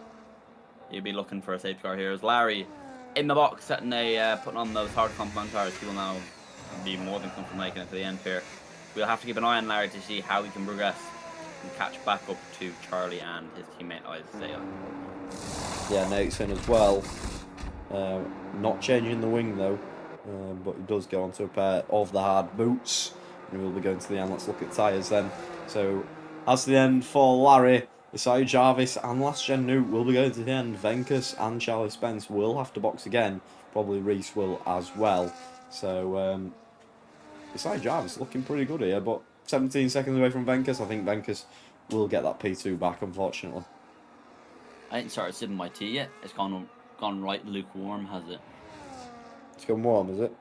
B: He'll be looking for a safety car here. As Larry in the box, setting putting on those hard compound tires. He will now be more than comfortable making it to the end here. We'll have to keep an eye on Larry to see how he can progress and catch back up to Charlie and his teammate Isaiah.
A: Yeah, Nate's in as well. Not changing the wing though, but he does go onto a pair of the hard boots. And we'll be going to the end. Let's look at tyres then. So, as to the end for Larry, Isaiah Jarvis and Last Gen Newt will be going to the end. Venkus and Charlie Spence will have to box again. Probably Reese will as well. So, Isaiah Jarvis looking pretty good here, but 17 seconds away from Venkus. I think Venkus will get that P2 back, unfortunately.
B: I ain't started sipping my tea yet. It's gone right lukewarm, has it?
A: It's gone warm, is it?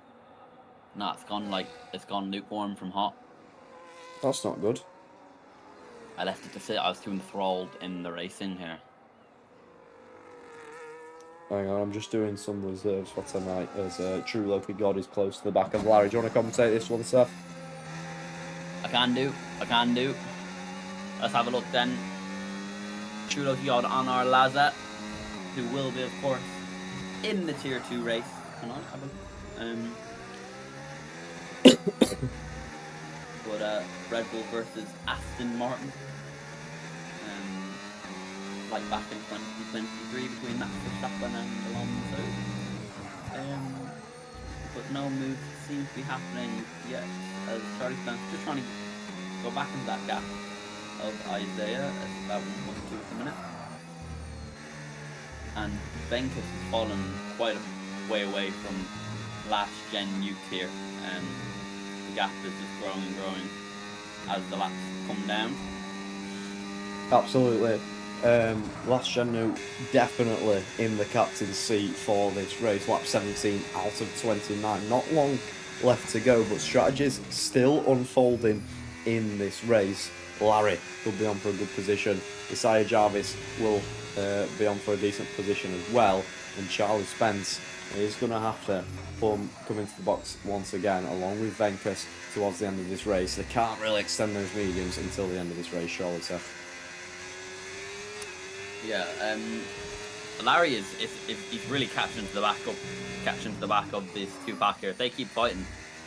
B: Nah, it's gone lukewarm from hot.
A: That's not good.
B: I left it to sit. I was too enthralled in the racing here.
A: Hang on, I'm just doing some reserves for tonight as True Loki God is close to the back of Larry. Do you want to commentate this one, Seth?
B: I can do. Let's have a look then. True Loki God on our Laza, who will be, of course, in the Tier 2 race tonight, I believe. But Red Bull versus Aston Martin. Like back in 2023 between Max Verstappen and Alonso. But no move seems to be happening yet, as Charlie Spence just trying to go back into that gap of Isaiah at about 1.2 at the minute. And Venkus has fallen quite a way away from last gen Nuke here. The gap is just growing and growing as the laps come down.
A: Absolutely. Last Gen Nuke definitely in the captain's seat for this race. Lap 17 out of 29. Not long left to go, but strategies still unfolding in this race. Larry will be on for a good position. Isaiah Jarvis will be on for a decent position as well. And Charlie Spence is going to have to come into the box once again, along with Venkus, towards the end of this race. They can't really extend those mediums until the end of this race, surely, Seth.
B: Yeah, Larry is he's really catching to the back of this two pack here. If they keep fighting,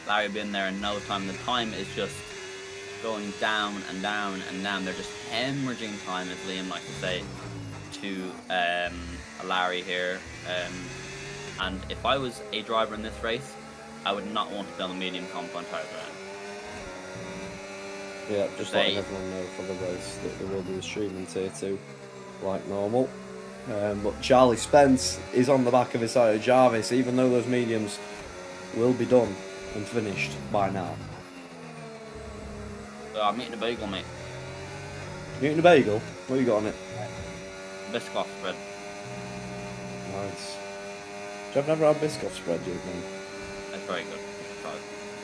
B: Larry will be in there in no time. The time is just going down and down and down. They're just hemorrhaging time, as Liam likes to say, to Larry here. And if I was a driver in this race, I would not want to be on the medium compound tires around.
A: Yeah, just letting everyone know for the race that there will be a stream in Tier 2 like normal. But Charlie Spence is on the back of Isaiah Jarvis, even though those mediums will be done and finished by now.
B: I'm eating a bagel, mate.
A: You eating a bagel? What you got on it?
B: Biscoff spread.
A: Nice. I've never had Biscoff spread, do you think?
B: That's very good.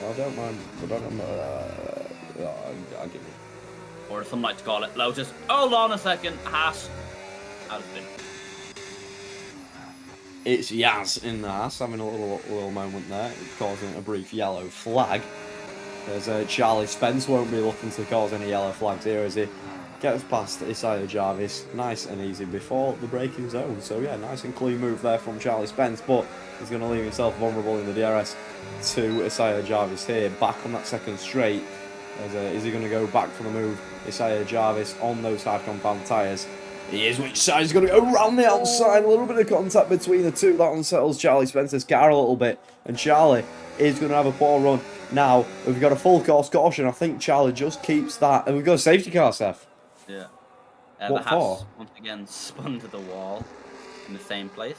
A: I don't mind. I don't know. I'll give you.
B: Or some like to call it Lotus. Hold on a second. Haas. Out of spin.
A: It's Yaz in the Haas having a little moment there, causing a brief yellow flag. As Charlie Spence won't be looking to cause any yellow flags here as he gets past Isaiah Jarvis nice and easy before the braking zone. So yeah, nice and clean move there from Charlie Spence, but he's going to leave himself vulnerable in the DRS to Isaiah Jarvis here, back on that second straight. Is he going to go back for the move? Isaiah Jarvis on those hard compound tyres. He is. Which side is going to go around the outside? A little bit of contact between the two. That unsettles Charlie Spence's car a little bit. And Charlie is going to have a poor run. Now, we've got a full course caution. I think Charlie just keeps that. And we've got a safety car, Seth.
B: Yeah.
A: What
B: the Haas,
A: for?
B: once again, spun to the wall in the same place.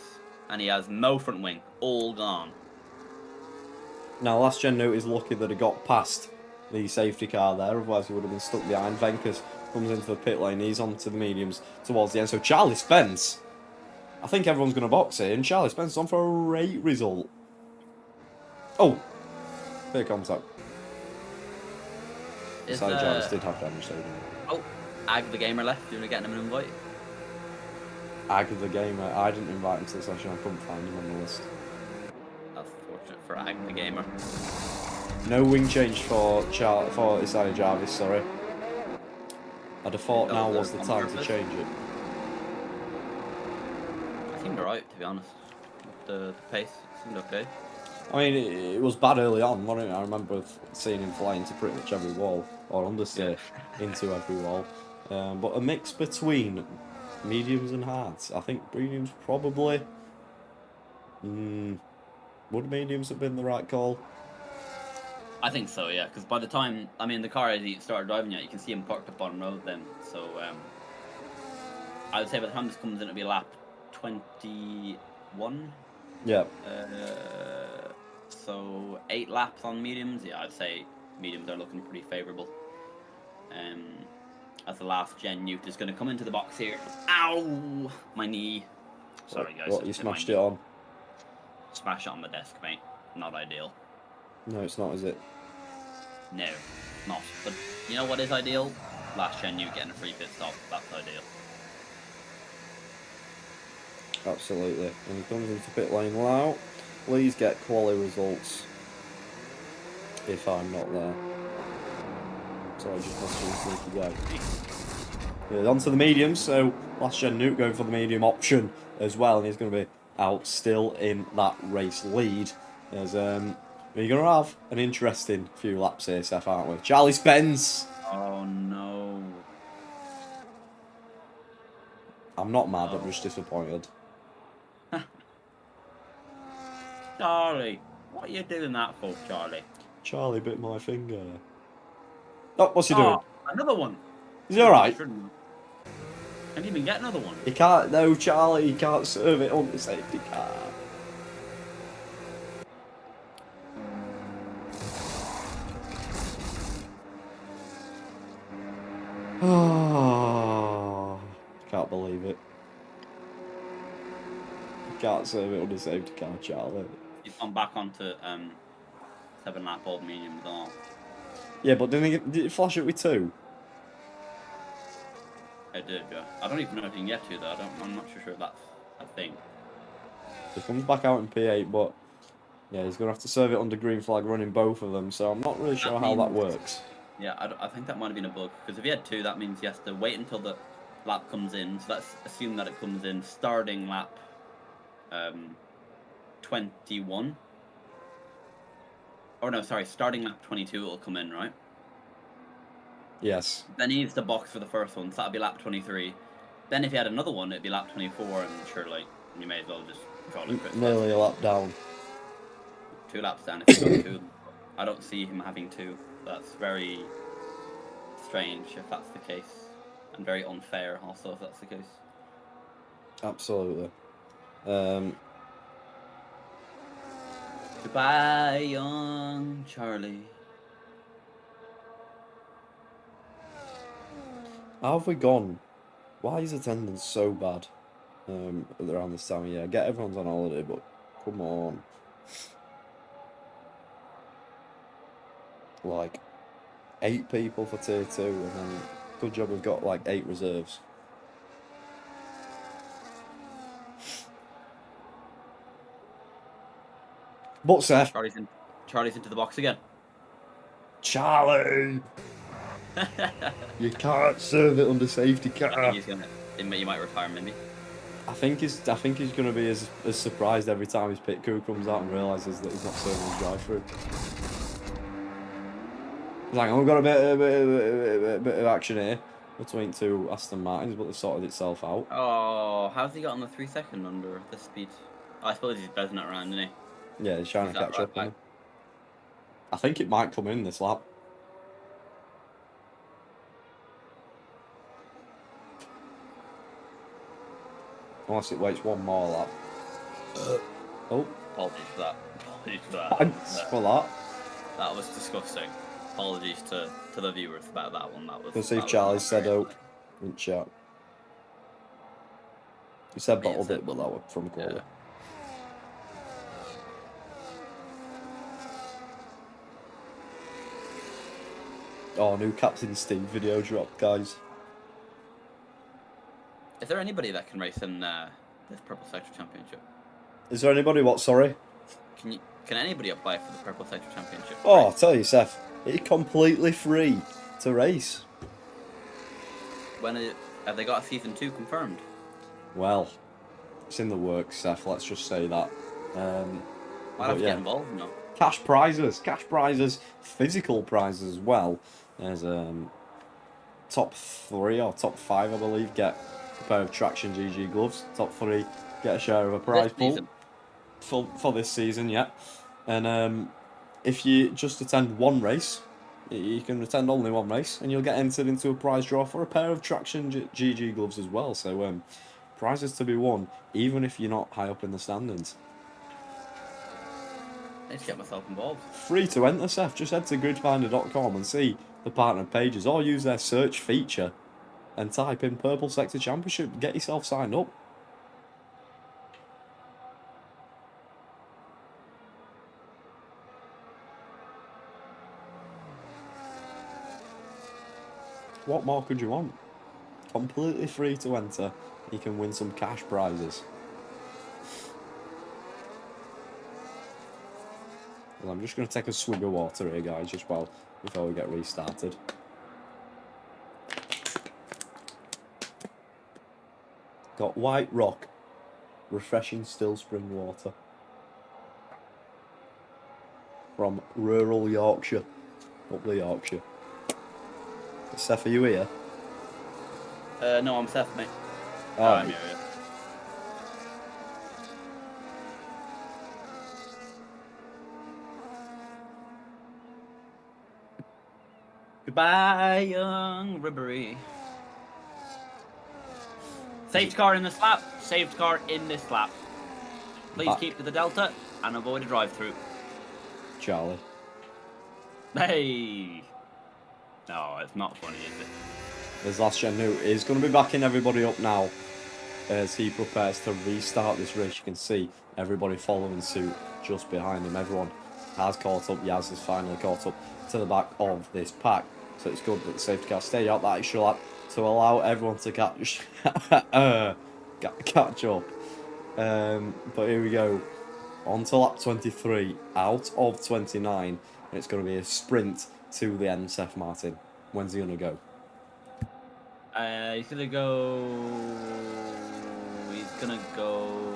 B: And he has no front wing. All gone.
A: Now, Last Gen Note is lucky that he got past the safety car there. Otherwise, he would have been stuck behind. Venkus comes into the pit lane. He's onto the mediums towards the end. So Charlie Spence, I think everyone's going to box it. And Charlie Spence is on for a great result. Oh, bit of contact. Isaiah Jarvis did have damage though, didn't he?
B: Oh, Ag the Gamer left. Do you want to get him an invite?
A: Ag the Gamer. I didn't invite him to the session. I couldn't find him on the list.
B: That's fortunate for Ag the Gamer.
A: No wing change for Isaiah Jarvis, sorry. I'd have thought now was the time to change it.
B: I seemed alright, to be honest. The pace seemed okay.
A: I mean, it was bad early on, wasn't it? I remember seeing him fly into pretty much every wall, or understeer into every wall. But a mix between mediums and hards. I think mediums probably. Would mediums have been the right call?
B: I think so, yeah. Because by the time, I mean, the car as he started driving it, you can see him parked up on road then. So I would say by the time this comes in, it'll be lap 21.
A: Yeah.
B: So 8 laps on mediums. Yeah, I'd say mediums are looking pretty favourable. As the last gen Newt is going to come into the box here. Ow! My knee. Sorry, guys.
A: What, you smashed it on?
B: Smash it on the desk, mate. Not ideal.
A: No, it's not, is it?
B: No, not. But you know what is ideal? Last gen Newt getting a free pit stop. That's ideal.
A: Absolutely. And he comes into pit lane now. Please get quality results. If I'm not there. So I just must be a sneaky guy. Yeah, on to the mediums. So last gen Newt going for the medium option as well, and he's going to be out still in that race lead. As we're going to have an interesting few laps here, Seth, aren't we? Charlie Spence.
B: Oh no.
A: I'm not mad. I'm just disappointed.
B: Charlie, what are you doing that for, Charlie?
A: Charlie bit my finger. Oh, what's he doing?
B: Another one.
A: Is he alright?
B: Can he even get another one?
A: He can't. No, Charlie, he can't serve it on the safety car. Oh, can't believe it. Can't serve it on the safety car, Charlie.
B: He's gone back onto 7-lap old medium with all.
A: Yeah, but did he flash it with 2?
B: I did, yeah. I don't even know if you can get 2 though. I'm not sure if that's a thing.
A: He comes back out in P8, but yeah, he's gonna have to serve it under green flag running both of them. So I'm not really sure how that works.
B: Yeah, I think that might have been a bug because if he had 2, that means he has to wait until the lap comes in. So let's assume that it comes in starting lap 21. Or no, sorry, starting lap 22 it'll come in, right?
A: Yes.
B: Then he needs to box for the first one, so that'll be lap 23. Then if he had another one, it'd be lap 24, and sure, like, you may as well just call it quits.
A: Nearly a lap down.
B: 2 laps down if he's got 2. I don't see him having 2. That's very strange if that's the case. And very unfair also if that's the case.
A: Absolutely.
B: Goodbye, young Charlie.
A: How have we gone? Why is attendance so bad around this time of year? I get everyone's on holiday, but come on. Like, 8 people for tier 2, and then good job we've got like 8 reserves. But Seth.
B: Charlie's into the box again.
A: Charlie! You can't serve it under safety car.
B: You might retire maybe.
A: I think he's gonna be as surprised every time his pit crew comes out and realises that he's not serving his drive-through. He's like, oh, we've got a bit of action here between 2 Aston Martins, but they've sorted itself out.
B: Oh, how's he got on the 3 second under this speed? Oh, I suppose he's buzzing it around, isn't he?
A: Yeah, he's trying to catch up on him. I think it might come in this lap. Unless it waits one more lap. Oh.
B: Apologies for that. Apologies for that.
A: Thanks for that.
B: That was disgusting. Apologies to the viewers about that one. That was.
A: Let's see if Charlie said out in chat. He said bottled it, but that was from quality. Yeah. Oh, new Captain Steve video dropped, guys.
B: Is there anybody that can race in this Purple Sector Championship?
A: Is there anybody what? Sorry.
B: Can anybody apply for the Purple Sector Championship?
A: Oh, I'll tell you, Seth. It's completely free to race.
B: Have they got a season 2 confirmed?
A: Well, it's in the works, Seth. Let's just say that.
B: I'll have to get involved now.
A: Cash prizes, physical prizes as well. There's top 3 or top 5, I believe, get a pair of Traction GG gloves. Top 3 get a share of a prize pool for this season, yeah. And if you just attend one race, you can attend only one race, and you'll get entered into a prize draw for a pair of Traction GG gloves as well. So prizes to be won, even if you're not high up in the standings.
B: Let's get myself involved.
A: Free to enter, Seth. Just head to gridfinder.com and see the partner pages, or use their search feature and type in Purple Sector Championship. Get yourself signed up. What more could you want? Completely free to enter. You can win some cash prizes. Well, I'm just going to take a swig of water here, guys, just before we get restarted. Got White Rock, refreshing still spring water from rural Yorkshire, up the Yorkshire. Seth, are you here?
B: No, I'm Seth, mate.
A: Oh,
B: I'm here. Goodbye, young Ribery. Saved car in this lap. Saved car in this lap. Please keep to the delta and avoid a drive-through.
A: Charlie.
B: Hey. No, it's not funny, is it?
A: There's Last Gen New. He's going to be backing everybody up now as he prepares to restart this race. You can see everybody following suit just behind him. Everyone has caught up. Yaz has finally caught up to the back of this pack. So it's good that the safety car stayed out that extra lap to allow everyone to catch up. But here we go. On to lap 23, out of 29. And it's going to be a sprint to the end, Seth Martin. When's he going to go?
B: He's going to go...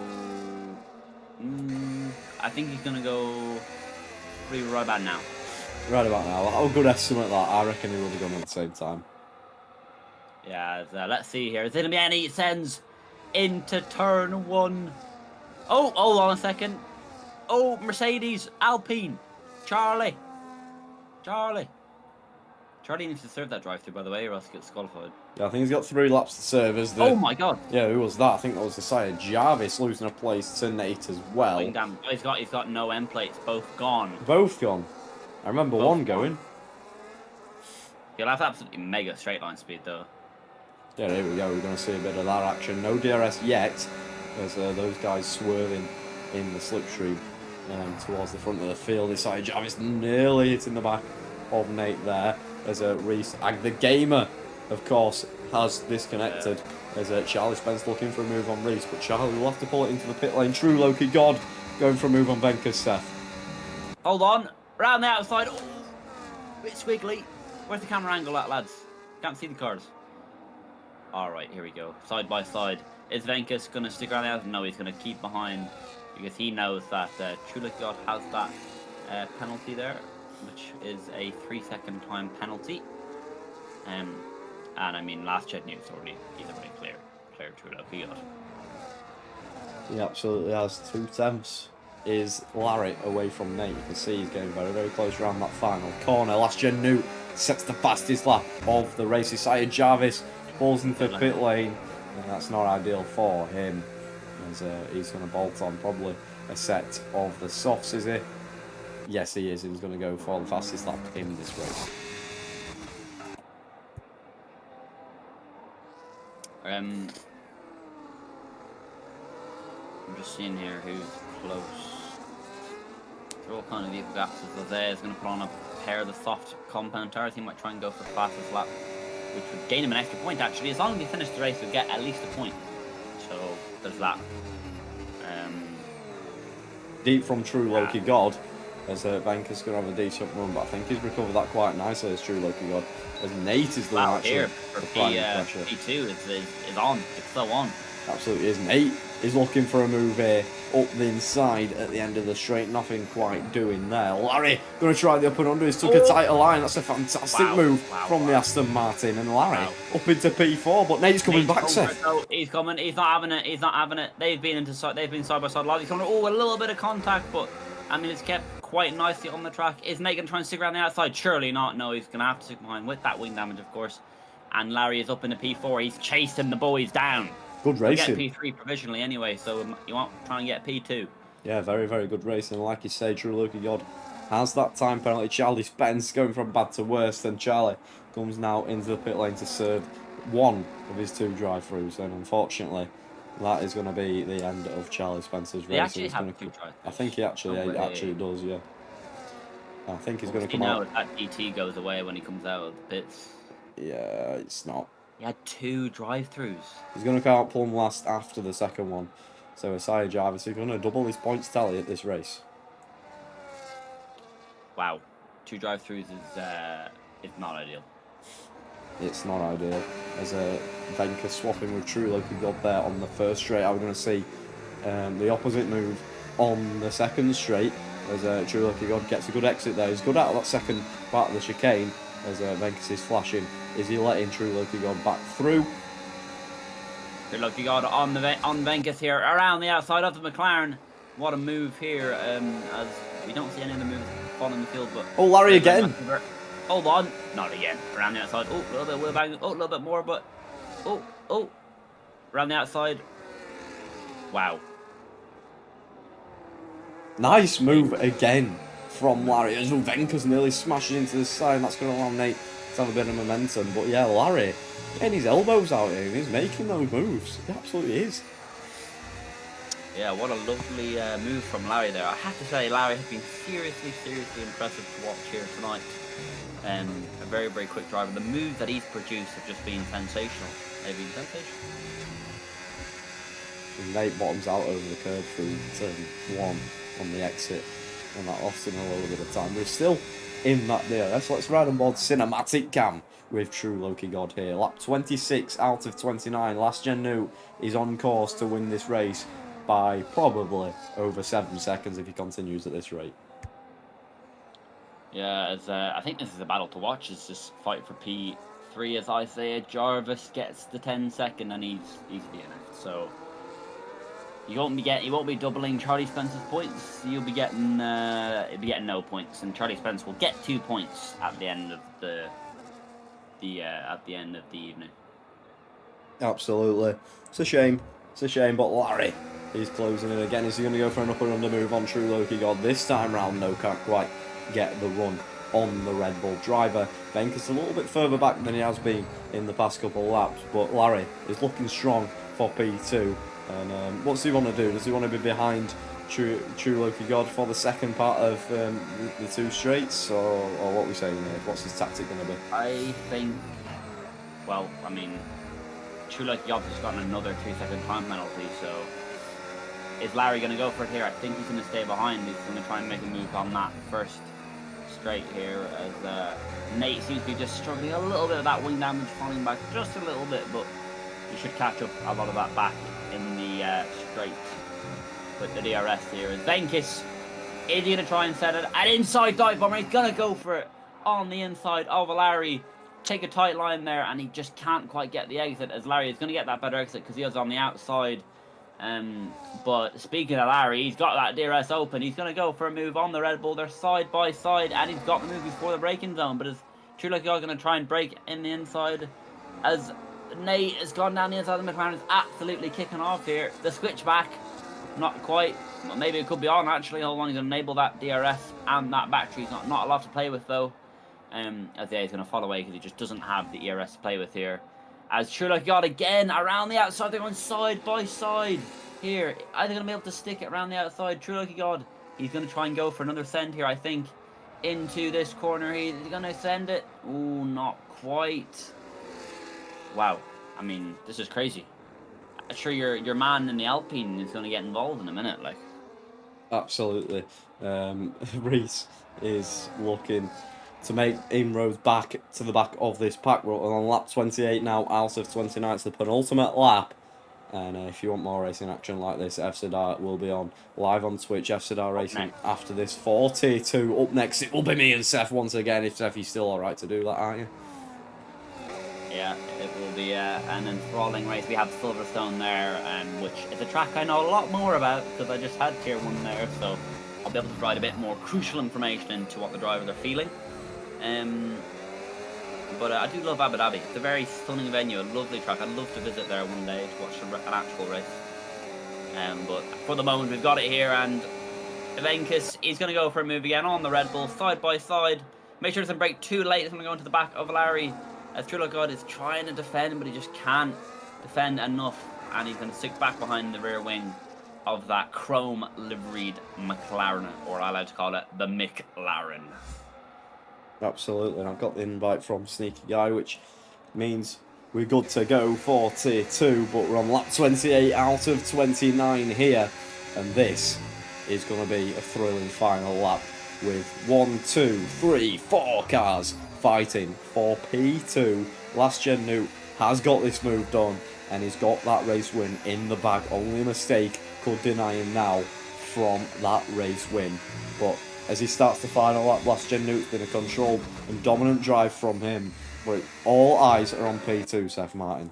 B: I think he's going to go pretty right about now.
A: Right about now. I'll good estimate that. I reckon he would have gone at the same time.
B: Yeah, let's see here. Is there going to be any sends into turn 1? Oh, hold on a second. Oh, Mercedes, Alpine, Charlie needs to serve that drive-through, by the way, or else he gets disqualified.
A: Yeah, I think he's got 3 laps to serve as the...
B: Oh my god.
A: Yeah, who was that? I think that was the side. Jarvis losing a place to Nate as well.
B: Oh, damn. He's got no end plates, both gone.
A: Both gone. I remember
B: both
A: one going.
B: He'll have absolutely mega straight line speed though.
A: Yeah, there we go. We're going to see a bit of that action. No DRS yet, as those guys swerving in the slipstream towards the front of the field. This side, Jarvis nearly hitting the back of Nate there. As Reese, the gamer, of course, has disconnected. As Charlie Spence looking for a move on Reese, but Charlie will have to pull it into the pit lane. True Loki God going for a move on Venka's Seth.
B: Hold on, round the outside. Oh, bit squiggly. Where's the camera angle at, lads? Can't see the cars. Alright, here we go. Side by side. Is Venkus going to stick around the outside? No, he's going to keep behind because he knows that True Loki God has that penalty there, which is a 3-second time penalty. And I mean, last check news he's already clear True Loki God.
A: He absolutely has. 2/10 is Larry away from Nate. You can see he's getting very, very close around that final corner. Last Gen Newt sets the fastest lap of the race. Decided Jarvis falls into the pit lane, and that's not ideal for him, as he's going to bolt on probably a set of the softs, is he? Yes, he is. He's going to go for the fastest lap in this race.
B: I'm just seeing here who's close. They're all kind of equal gaps. As Isaiah is going to put on a pair of the soft compound tires. He might try and go for the fastest lap. which would gain him an extra point, actually. As long as he finished the race, he'd get at least a point. So, there's that.
A: Deep from True Loki God, as Venka's going to have a decent run, but I think he's recovered that quite nicely as True Loki God. As Nate is the one actually
B: here for P2 is on. It's so on.
A: Absolutely is. Nate is looking for a move here up the inside at the end of the straight. Nothing quite doing there. Larry going to try the up and under. He's took a tighter line. That's a fantastic move from the Aston Martin. And Larry up into P4, but Nate's coming back, Seth.
B: He's coming. He's not having it. He's not having it. They've been side by side. He's coming. Oh, a little bit of contact, but I mean it's kept quite nicely on the track. Is Nate going to try and stick around the outside? Surely not. No, he's going to have to stick behind with that wing damage, of course. And Larry is up into P4. He's chasing the boys down.
A: Good racing.
B: Get P3 provisionally anyway, so you want to try and get P2.
A: Yeah, very, very good racing. Like you say, True Loki God has that time penalty. Charlie Spence going from bad to worse. Then Charlie comes now into the pit lane to serve one of his 2 drive-throughs. And unfortunately, that is going to be the end of Charlie Spence's race.
B: He actually has 2 drive-throughs.
A: I think he actually does, yeah. I think he's going to come out.
B: You know that PT goes away when he comes out of the pits.
A: Yeah, it's not.
B: He had 2 drive-throughs.
A: He's going to come out plumb last after the second one. So Isaiah Jarvis is going to double his points tally at this race.
B: Wow. 2 drive-throughs is not ideal.
A: It's not ideal. As Venka swapping with True Loki God there on the first straight. We're going to see the opposite move on the second straight. As True Loki God gets a good exit there. He's good out of that second part of the chicane. As Venkus is flashing. Is he letting True Loki God back through?
B: True Loki God on Venkus here, around the outside of the McLaren. What a move here, as we don't see any of the moves on in the field. But
A: oh, Larry again.
B: Hold on. Not again. Around the outside. Oh, a little bit of wheel bang. Oh, a little bit more, but... Oh. Around the outside. Wow.
A: Nice move again from Larry. As Venka's nearly smashing into the side. And that's going to allow Nate to have a bit of momentum. But yeah, Larry getting his elbows out here. And he's making those moves. He absolutely is.
B: Yeah, what a lovely move from Larry there. I have to say, Larry has been seriously impressive to watch here tonight. A very, very quick driver. The moves that he's produced have just been sensational. They've been sensational.
A: Nate bottoms out over the curb through turn 1 on the exit. And that lost him a little bit of time. We're still in that DRS. Let's ride on board Cinematic Cam with True Loki God here. Lap 26 out of 29. Last Gen New is on course to win this race by probably over 7 seconds if he continues at this rate.
B: Yeah, I think this is a battle to watch. It's just fight for P3 as Isaiah Jarvis gets the 10-second and he's DNF'd. So you won't be doubling Charlie Spence's points. You'll be getting no points, and Charlie Spence will get 2 points at the end of the evening.
A: Absolutely, it's a shame. But Larry, he's closing it again. Is he going to go for an up and under move on True Loki God this time round? No, can't quite get the run on the Red Bull driver. Venkus a little bit further back than he has been in the past couple of laps, but Larry is looking strong for P2. And what's he want to do? Does he want to be behind True Loki God for the second part of the 2 straights, or what are we saying there? What's his tactic going to be?
B: I think, well, I mean, True Loki God has gotten another 2-second time penalty, so is Larry going to go for it here? I think he's going to stay behind. He's going to try and make a move on that first straight here, as Nate seems to be just struggling a little bit of that wing damage, falling back just a little bit, but he should catch up a lot of that back in the straight with the DRS here. As Venkus is going to try and set it, an inside dive bomber. He's going to go for it on the inside of Larry. Take a tight line there, and he just can't quite get the exit, as Larry is going to get that better exit because he was on the outside. But speaking of Larry, he's got that DRS open. He's going to go for a move on the Red Bull. They're side by side, and he's got the move before the braking zone. But is True Loki God going to try and brake in the inside? As Nate has gone down the inside of the McLaren, is absolutely kicking off here. The switchback, not quite. Well, maybe it could be on actually. Hold on, he's going to enable that DRS and that battery. He's not a lot to play with though. As yeah, he's going to fall away because he just doesn't have the ERS to play with here. As True Loki God again around the outside, they're going side by side here. Are they going to be able to stick it around the outside? True Loki God, he's going to try and go for another send here, I think, into this corner. He's going to send it. Ooh, not quite. wow. I mean, this is crazy. I'm sure your man in the Alpine is going to get involved in a minute. Like,
A: Absolutely. Reese is looking to make inroads back to the back of this pack. We're on lap 28 now, out of 29. It's the penultimate lap. And if you want more racing action like this, FZR will be on live on Twitch. FZR Racing
B: next.
A: after this 42. Up next, it will be me and Seth once again. If Seth, you're still alright to do that, aren't you?
B: Yeah, it will be an enthralling race. We have Silverstone there, which is a track I know a lot more about because I just had Tier 1 there, so I'll be able to provide a bit more crucial information into what the drivers are feeling. But I do love Abu Dhabi. It's a very stunning venue, a lovely track. I'd love to visit there one day to watch an actual race. But for the moment, we've got it here, and Venkus is going to go for a move again on the Red Bull, side by side. Make sure it doesn't break too late. It's going to go into the back of Larry. As True God is trying to defend, but he just can't defend enough. And he's going to stick back behind the rear wing of that chrome liveried McLaren, or I like to call it the McLaren.
A: Absolutely. And I've got the invite from Sneaky Guy, which means we're good to go for Tier 2, but we're on lap 28 out of 29 here. And this is going to be a thrilling final lap with 1, 2, 3, 4 cars fighting for P2. Last Gen Newt has got this move done and he's got that race win in the bag. Only a mistake could deny him now from that race win. But as he starts the final lap, Last Gen Newt's been a controlled and dominant drive from him. But all eyes are on P2, Seth Martin.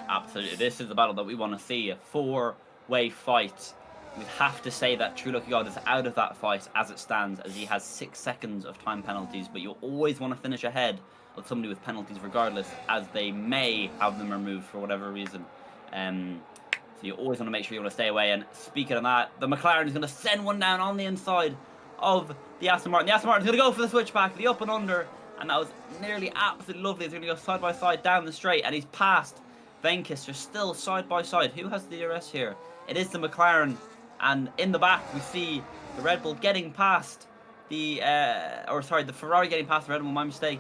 B: Absolutely. This is the battle that we want to see. A four-way fight. We have to say that True Lucky God is out of that fight as it stands, as he has 6 seconds of time penalties, but you always want to finish ahead of somebody with penalties regardless, as they may have them removed for whatever reason. So you always want to make sure you want to stay away. And speaking of that, the McLaren is going to send one down on the inside of the Aston Martin. The Aston Martin is going to go for the switchback, the up and under, and that was nearly absolutely lovely. He's going to go side by side down the straight, and he's passed Venkus. They're still side by side. Who has the DRS here? It is the McLaren. And in the back, we see the Red Bull getting past the Ferrari getting past the Red Bull, my mistake.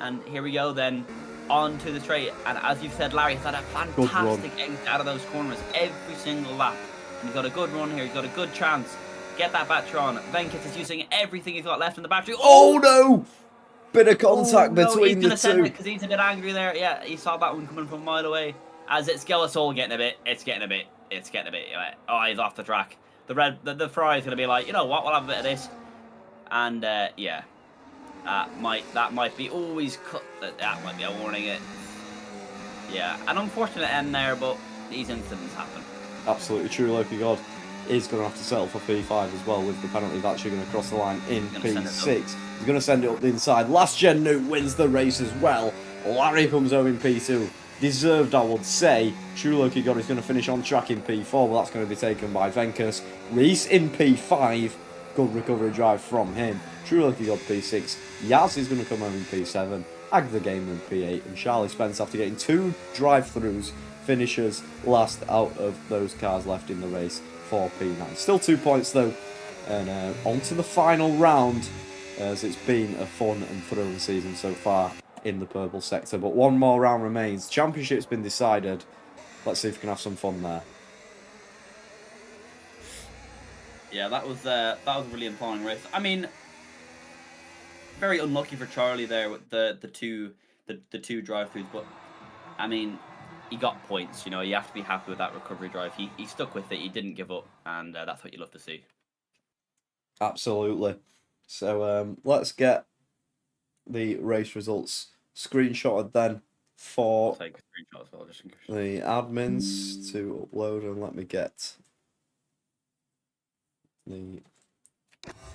B: And here we go then, onto the straight. And as you said, Larry, he's had a fantastic exit out of those corners every single lap. And he's got a good run here, he's got a good chance. Get that battery on. Venkus is using everything he's got left in the battery.
A: Oh no! Bit of contact between the two.
B: Because he's a bit angry there. Yeah, he saw that one coming from a mile away. As it's all getting a bit. Oh, he's off the track. The Ferrari's gonna be like, you know what? We'll have a bit of this, and yeah, that might be always cut. That might be a warning. Yeah, an unfortunate end there, but these incidents happen.
A: Absolutely true. Loki God is going to have to settle for P5 as well, with the penalty actually going to cross the line in P6. He's going to send it up the inside. Last Gen Newt wins the race as well. Larry comes home in P2. Deserved, I would say. True Loki God is going to finish on track in P4, but that's going to be taken by Venkus. Reese in P5. Good recovery drive from him. True Loki God P6. Yaz is going to come home in P7. Ag the game in P8. And Charlie Spence, after getting 2 drive-throughs, finishes last out of those cars left in the race for P9. Still 2 points though. And on to the final round, as it's been a fun and thrilling season so far in the purple sector, but one more round remains. Championship's been decided. Let's see if we can have some fun there.
B: Yeah, that was a really empowering race. I mean, very unlucky for Charlie there with the two drive-throughs, but I mean, he got points. You know, you have to be happy with that recovery drive. He stuck with it. He didn't give up, and that's what you love to see.
A: Absolutely. So let's get the race results screenshotted then for
B: I'll take a screenshot as well, just in case.
A: the admins to upload, and let me get the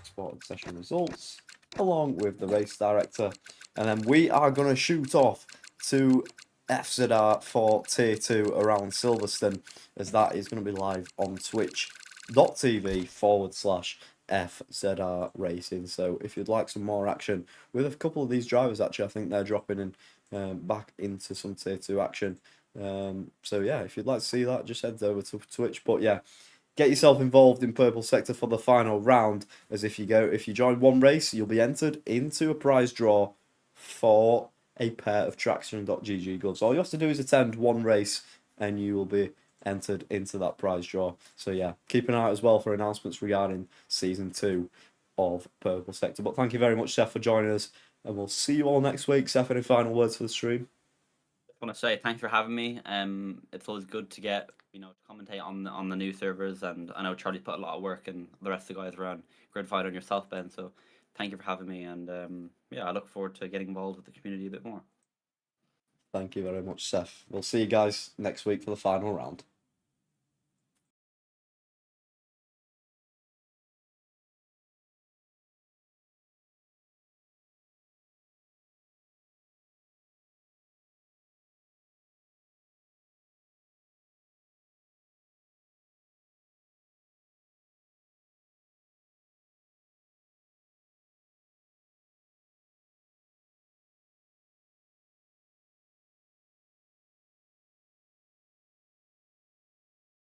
A: sport session results along with the race director, and then we are going to shoot off to FZR for Tier 2 around Silverstone, as that is going to be live on twitch.tv/FZR Racing. So if you'd like some more action with a couple of these drivers, actually, I think they're dropping in back into some Tier 2 action. So yeah, if you'd like to see that, just head over to Twitch. But yeah, get yourself involved in Purple Sector for the final round, as if you join one race, you'll be entered into a prize draw for a pair of Traxion.gg gloves. All you have to do is attend one race and you will be entered into that prize draw. So yeah, keep an eye out as well for announcements regarding season 2 of Purple Sector. But thank you very much, Seth, for joining us, and we'll see you all next week. Seth, any final words for the stream?
B: I want to say thanks for having me. It's always good to get to commentate on the new servers, and I know Charlie put a lot of work, and the rest of the guys around Grid Fighter and yourself, Ben. So thank you for having me, and yeah, I look forward to getting involved with the community a bit more.
A: Thank you very much, Seth. We'll see you guys next week for the final round.